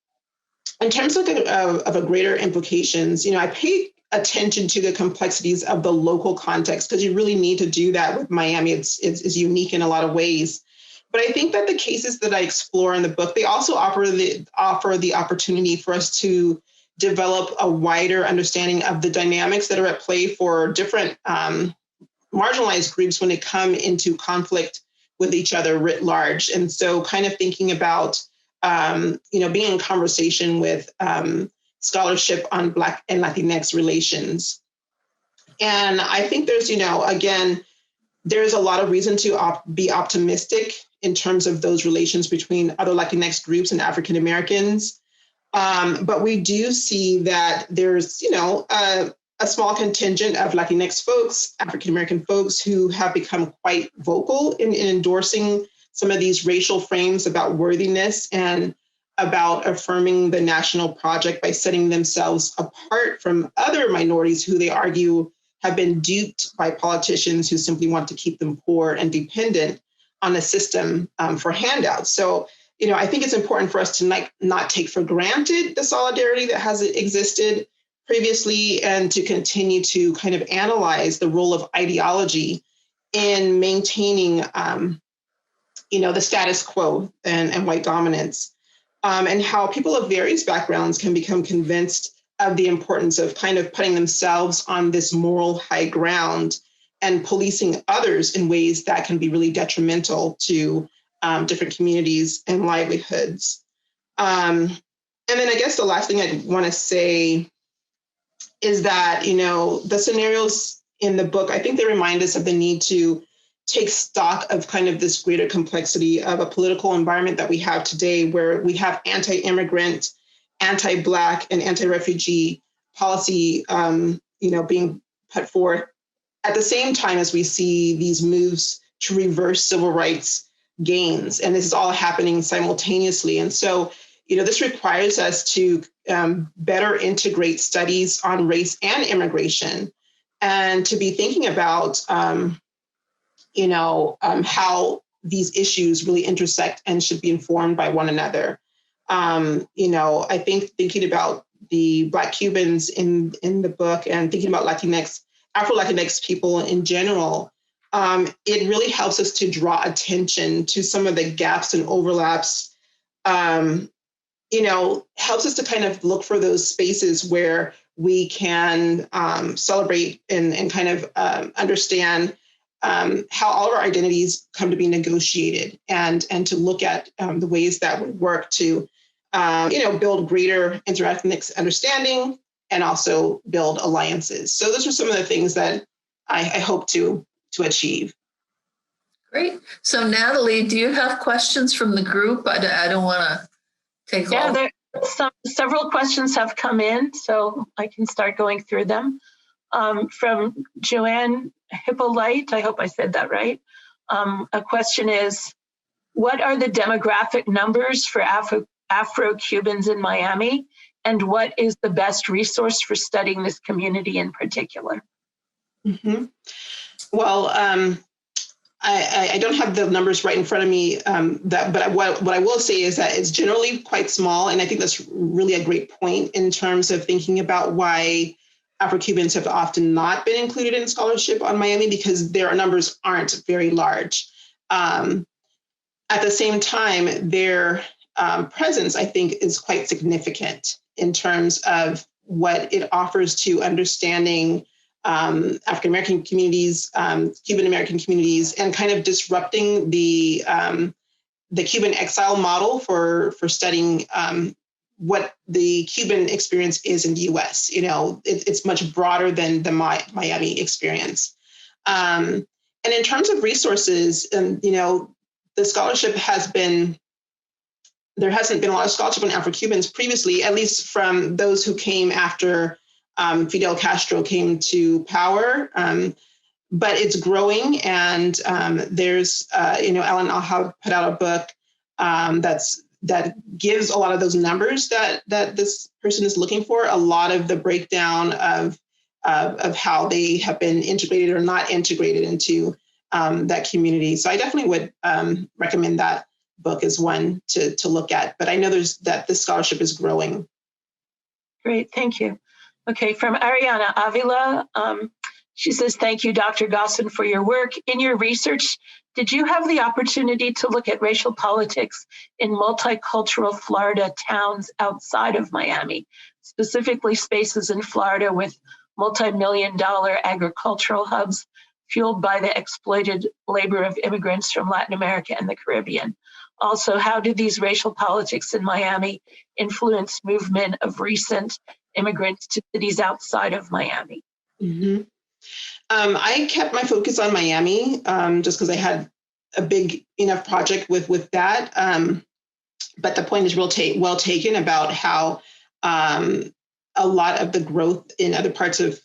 C: in terms of a greater implications, I pay attention to the complexities of the local context, because you really need to do that with Miami. It's unique in a lot of ways. But I think that the cases that I explore in the book, they also offer the opportunity for us to develop a wider understanding of the dynamics that are at play for different marginalized groups when they come into conflict with each other writ large. And so kind of thinking about, being in conversation with scholarship on Black and Latinx relations. And I think there's, again, there's a lot of reason to be optimistic in terms of those relations between other Latinx groups and African Americans. But we do see that there's, a small contingent of Latinx folks, African American folks, who have become quite vocal in endorsing some of these racial frames about worthiness and about affirming the national project by setting themselves apart from other minorities who they argue have been duped by politicians who simply want to keep them poor and dependent on a system for handouts. So, I think it's important for us to not take for granted the solidarity that has existed previously and to continue to kind of analyze the role of ideology in maintaining, the status quo and white dominance, and how people of various backgrounds can become convinced of the importance of kind of putting themselves on this moral high ground and policing others in ways that can be really detrimental to different communities and livelihoods. And then I guess the last thing I want to say is that, the scenarios in the book, I think they remind us of the need to take stock of kind of this greater complexity of a political environment that we have today, where we have anti-immigrant, anti-Black, and anti-refugee policy, being put forth at the same time as we see these moves to reverse civil rights gains. And this is all happening simultaneously. And so, this requires us to better integrate studies on race and immigration, and to be thinking about, how these issues really intersect and should be informed by one another. I think thinking about the Black Cubans in the book and thinking about Afro-Latinx people in general, it really helps us to draw attention to some of the gaps and overlaps, helps us to kind of look for those spaces where we can celebrate and kind of understand how all of our identities come to be negotiated, and to look at the ways that we work to, build greater interethnic understanding and also build alliances. So those are some of the things that I hope to achieve.
B: Great. So Natalie, do you have questions from the group? I don't want to take all.
A: Yeah, several questions have come in, so I can start going through them. From Joanne Hippolyte, I hope I said that right. A question is, what are the demographic numbers for Afro-Cubans in Miami? And what is the best resource for studying this community in particular? Mm-hmm.
C: Well, I don't have the numbers right in front of me, but what I will say is that it's generally quite small. And I think that's really a great point in terms of thinking about why Afro-Cubans have often not been included in scholarship on Miami, because their numbers aren't very large. At the same time, their presence, I think, is quite significant in terms of what it offers to understanding African-American communities, Cuban-American communities, and kind of disrupting the Cuban exile model for studying what the Cuban experience is in the US. It's much broader than the Miami experience. And in terms of resources, the scholarship there hasn't been a lot of scholarship on Afro-Cubans previously, at least from those who came after Fidel Castro came to power. But it's growing, and there's, Ellen Ahab put out a book that gives a lot of those numbers that this person is looking for, a lot of the breakdown of how they have been integrated or not integrated into that community. So I definitely would recommend that book as one to look at. But I know that the scholarship is growing.
A: Great, thank you. Okay, from Ariana Avila, She says, thank you, Dr. Gosin, for your work. In your research, did you have the opportunity to look at racial politics in multicultural Florida towns outside of Miami, specifically spaces in Florida with multi-million-dollar agricultural hubs fueled by the exploited labor of immigrants from Latin America and the Caribbean? Also, how did these racial politics in Miami influence movement of recent immigrants to cities outside of Miami?
C: Mm-hmm. I kept my focus on Miami just because I had a big enough project with that. But the point is well taken about how a lot of the growth in other parts of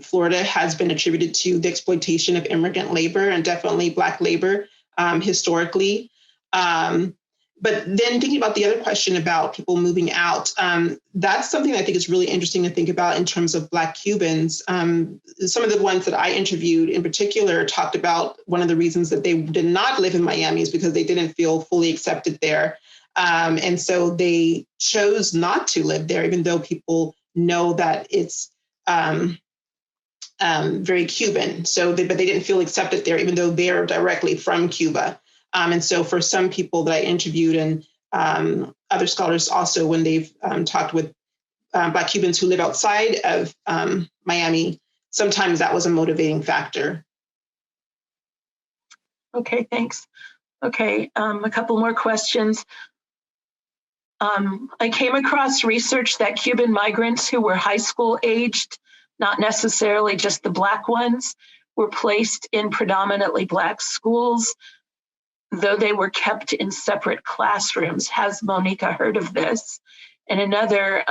C: Florida has been attributed to the exploitation of immigrant labor and definitely Black labor historically. But then thinking about the other question about people moving out, that's something I think is really interesting to think about in terms of Black Cubans. Some of the ones that I interviewed in particular talked about one of the reasons that they did not live in Miami is because they didn't feel fully accepted there. And so they chose not to live there, even though people know that it's very Cuban. But they didn't feel accepted there, even though they're directly from Cuba. And so for some people that I interviewed and other scholars also, when they've talked with Black Cubans who live outside of Miami, sometimes that was a motivating factor.
A: Okay, thanks. Okay, a couple more questions. I came across research that Cuban migrants who were high school aged, not necessarily just the Black ones, were placed in predominantly Black schools, though they were kept in separate classrooms. Has Monika heard of this? And another,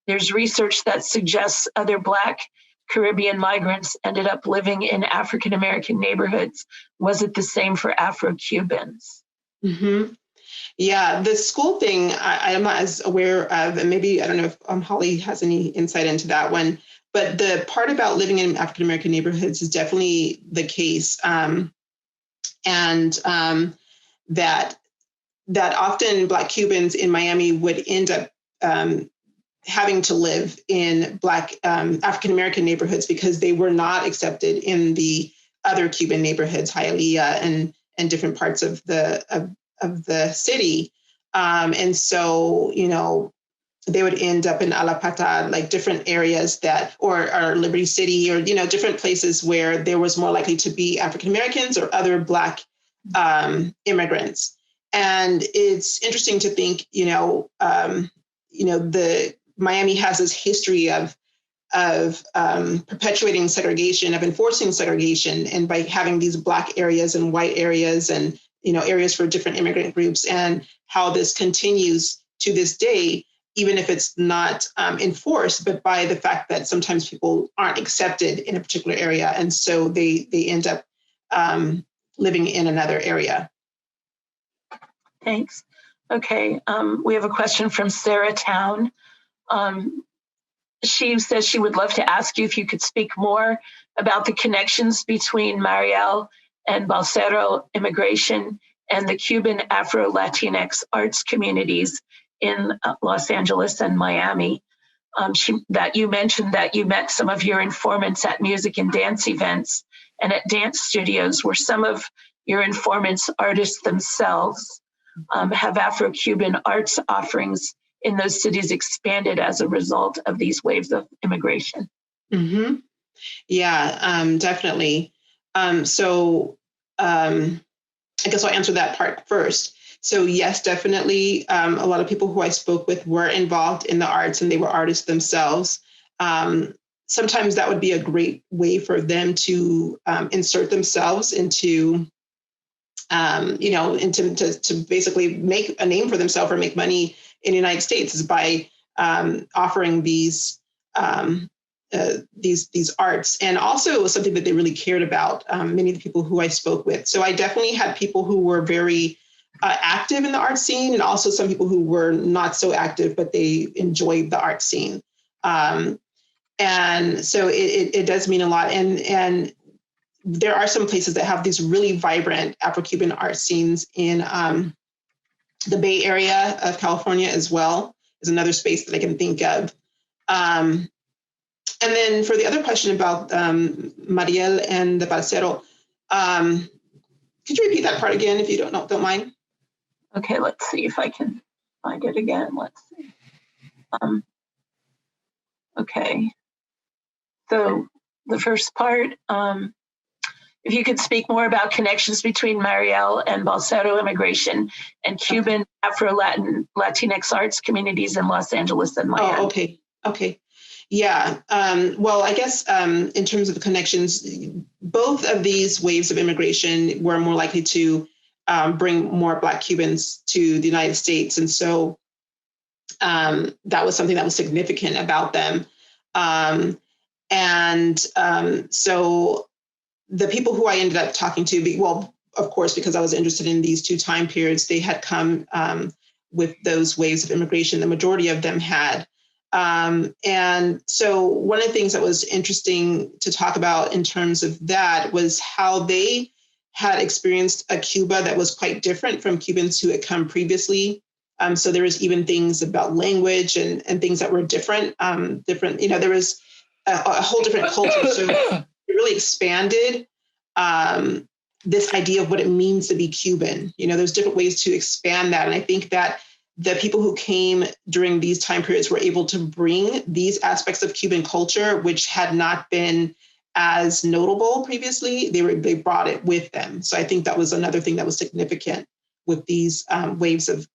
A: there's research that suggests other Black Caribbean migrants ended up living in African-American neighborhoods. Was it the same for Afro-Cubans?
C: Mm-hmm. Yeah, the school thing, I'm not as aware of, and maybe, I don't know if Holly has any insight into that one, but the part about living in African-American neighborhoods is definitely the case. That often Black Cubans in Miami would end up having to live in Black African-American neighborhoods because they were not accepted in the other Cuban neighborhoods, Hialeah and different parts of the city. And so, they would end up in Alapata, like different areas or Liberty City, or, different places where there was more likely to be African-Americans or other Black immigrants. And it's interesting to think, the Miami has this history of perpetuating segregation, of enforcing segregation, and by having these Black areas and white areas and, areas for different immigrant groups, and how this continues to this day, even if it's not enforced, but by the fact that sometimes people aren't accepted in a particular area. And so they end up living in another area.
A: Thanks. Okay, we have a question from Sarah Town. She says she would love to ask you if you could speak more about the connections between Mariel and Balsero immigration and the Cuban Afro-Latinx arts communities in Los Angeles and Miami. That you mentioned that you met some of your informants at music and dance events and at dance studios. Were some of your informants artists themselves? Have Afro-Cuban arts offerings in those cities expanded as a result of these waves of immigration?
C: Mm-hmm. Yeah, definitely. I guess I'll answer that part first. So yes, definitely. A lot of people who I spoke with were involved in the arts, and they were artists themselves. Sometimes that would be a great way for them to insert themselves into, to basically make a name for themselves or make money in the United States, is by offering these arts. And also it was something that they really cared about, many of the people who I spoke with. So I definitely had people who were very active in the art scene, and also some people who were not so active, but they enjoyed the art scene. And so it does mean a lot. And there are some places that have these really vibrant Afro-Cuban art scenes in the Bay Area of California as well, is another space that I can think of. And then for the other question about Mariel and the parcero, could you repeat that part again if you don't mind?
A: Okay, let's see if I can find it again. Let's see. Okay. So the first part, if you could speak more about connections between Mariel and Balsero immigration and Cuban Afro-Latinx arts communities in Los Angeles and Miami.
C: Oh, okay. Yeah, well, I guess in terms of the connections, both of these waves of immigration were more likely to bring more Black Cubans to the United States. And so that was something that was significant about them. So the people who I ended up talking to, well, of course, because I was interested in these two time periods, they had come with those waves of immigration. The majority of them had. And so one of the things that was interesting to talk about in terms of that was how they had experienced a Cuba that was quite different from Cubans who had come previously. So there was even things about language and things that were different. There was a whole different culture. So it really expanded this idea of what it means to be Cuban. There's different ways to expand that. And I think that the people who came during these time periods were able to bring these aspects of Cuban culture, which had not been as notable previously. They brought it with them. So I think that was another thing that was significant with these waves of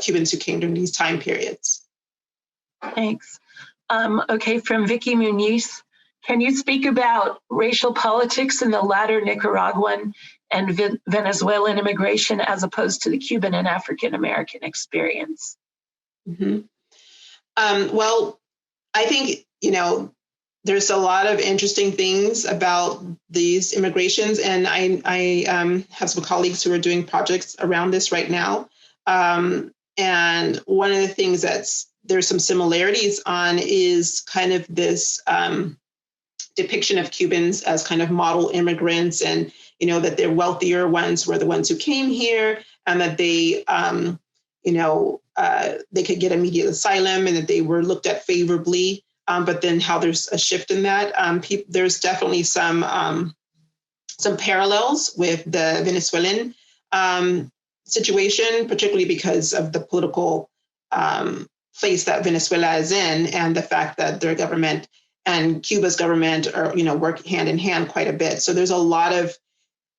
C: Cubans who came during these time periods.
A: Thanks. Okay, from Vicky Muniz, can you speak about racial politics in the latter Nicaraguan and Venezuelan immigration as opposed to the Cuban and African-American experience?
C: Mm-hmm. Well, I think, there's a lot of interesting things about these immigrations, and I have some colleagues who are doing projects around this right now. And one of the things there's some similarities on is kind of this depiction of Cubans as kind of model immigrants, and that their wealthier ones were the ones who came here, and that they they could get immediate asylum, and that they were looked at favorably. But then how there's a shift in that. There's definitely some parallels with the Venezuelan situation, particularly because of the political place that Venezuela is in, and the fact that their government and Cuba's government are, work hand in hand quite a bit. So there's a lot of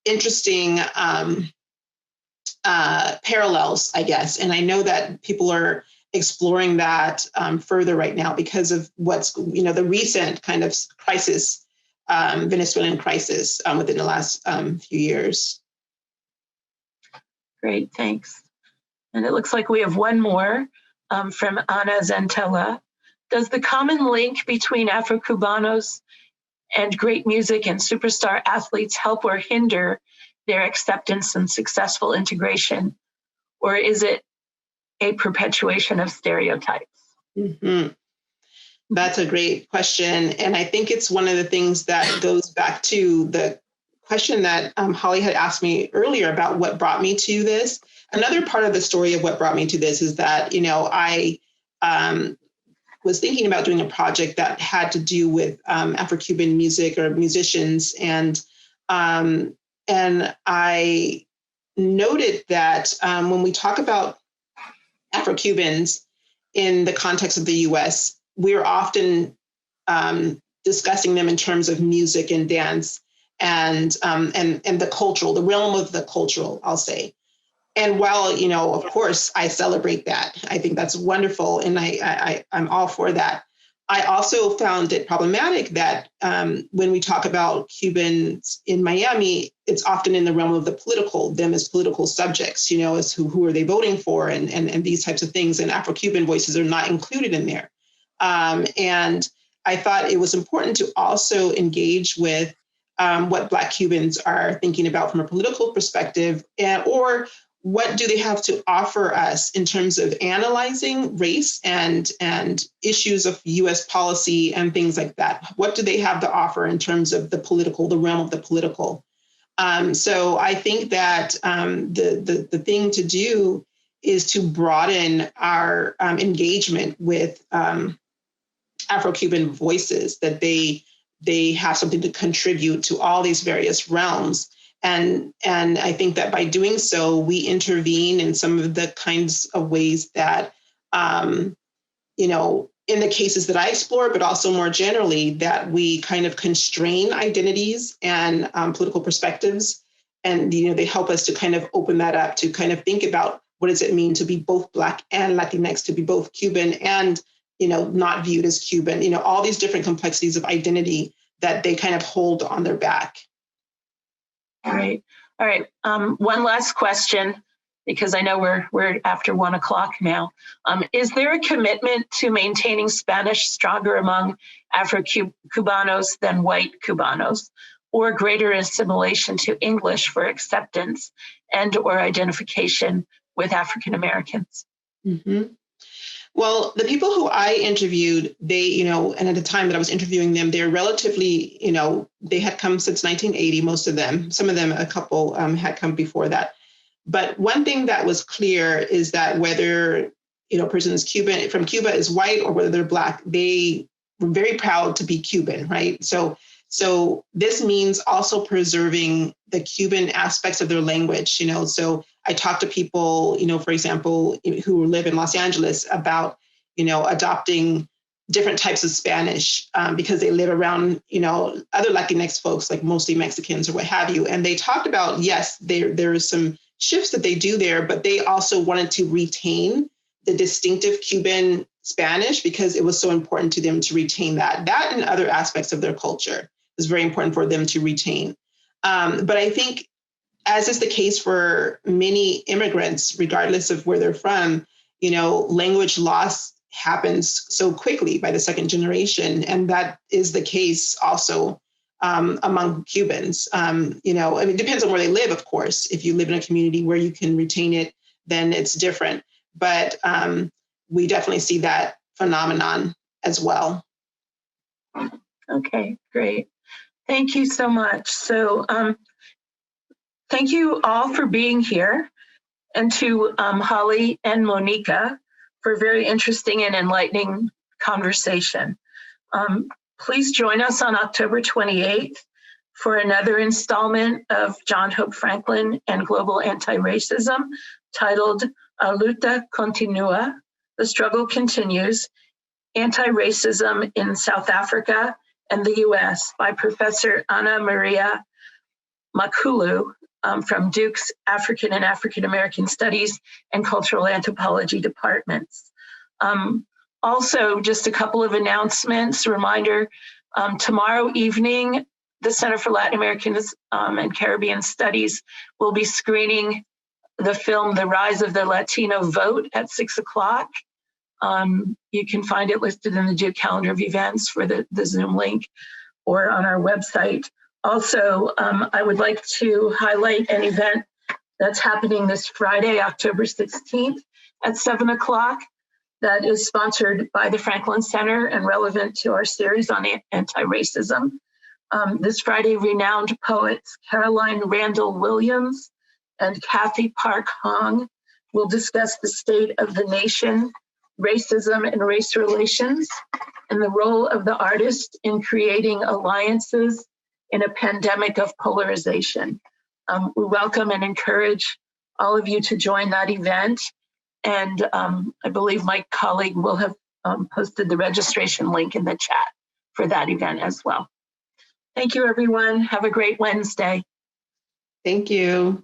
C: interesting parallels, I guess. And I know that people are exploring that further right now because of what's, the recent kind of crisis, Venezuelan crisis within the last few years.
A: Great, thanks. And it looks like we have one more from Ana Zentella. Does the common link between Afro-Cubanos and great music and superstar athletes help or hinder their acceptance and successful integration? Or is it a perpetuation of stereotypes?
C: Mm-hmm. That's a great question. And I think it's one of the things that goes back to the question that Holly had asked me earlier about what brought me to this. Another part of the story of what brought me to this is that, I was thinking about doing a project that had to do with Afro-Cuban music or musicians. And I noted that when we talk about Afro-Cubans in the context of the US, we're often discussing them in terms of music and dance and the cultural, the realm of the cultural, I'll say. And while, of course, I celebrate that, I think that's wonderful, and I'm all for that. I also found it problematic that when we talk about Cubans in Miami, it's often in the realm of the political, them as political subjects, as who are they voting for, and these types of things, and Afro-Cuban voices are not included in there. And I thought it was important to also engage with what Black Cubans are thinking about from a political perspective, or what do they have to offer us in terms of analyzing race and issues of US policy and things like that? What do they have to offer in terms of the political, the realm of the political? So I think that the thing to do is to broaden our engagement with Afro-Cuban voices, that they have something to contribute to all these various realms. And I think that by doing so, we intervene in some of the kinds of ways that, in the cases that I explore, but also more generally, that we kind of constrain identities and political perspectives. And, they help us to kind of open that up, to kind of think about what does it mean to be both Black and Latinx, to be both Cuban and, not viewed as Cuban, all these different complexities of identity that they kind of hold on their back.
A: Great. All right. One last question, because I know we're after 1 o'clock now. Is there a commitment to maintaining Spanish stronger among Afro-Cubanos than white Cubanos, or greater assimilation to English for acceptance and or identification with African Americans?
C: Mm-hmm. Well, the people who I interviewed, they, and at the time that I was interviewing them, they're relatively, they had come since 1980, most of them. Some of them, a couple had come before that. But one thing that was clear is that whether, a person is Cuban, from Cuba is white, or whether they're Black, they were very proud to be Cuban, right? So this means also preserving the Cuban aspects of their language, so I talked to people, for example, who live in Los Angeles about, adopting different types of Spanish because they live around, other Latinx folks, like mostly Mexicans or what have you. And they talked about, yes, there are some shifts that they do there, but they also wanted to retain the distinctive Cuban Spanish because it was so important to them to retain that and other aspects of their culture is very important for them to retain. But I think, as is the case for many immigrants, regardless of where they're from, language loss happens so quickly by the second generation. And that is the case also among Cubans. It depends on where they live, of course. If you live in a community where you can retain it, then it's different. But we definitely see that phenomenon as well.
A: Okay, great. Thank you so much. So thank you all for being here, and to Holly and Monika for a very interesting and enlightening conversation. Please join us on October 28th for another installment of John Hope Franklin and Global Anti-Racism, titled A Luta Continua, The Struggle Continues, Anti-Racism in South Africa and the US, by Professor Ana Maria Makulu from Duke's African and African American Studies and Cultural Anthropology departments. Also, just a couple of announcements. Reminder, tomorrow evening, the Center for Latin American and Caribbean Studies will be screening the film The Rise of the Latino Vote at 6 o'clock. You can find it listed in the Duke calendar of events for the Zoom link or on our website. Also, I would like to highlight an event that's happening this Friday, October 16th at 7 o'clock. That is sponsored by the Franklin Center and relevant to our series on anti-racism. This Friday, renowned poets Caroline Randall Williams and Kathy Park Hong will discuss the state of the nation, racism and race relations, and the role of the artist in creating alliances in a pandemic of polarization. We welcome and encourage all of you to join that event. And I believe my colleague will have posted the registration link in the chat for that event as well. Thank you, everyone. Have a great Wednesday.
C: Thank you.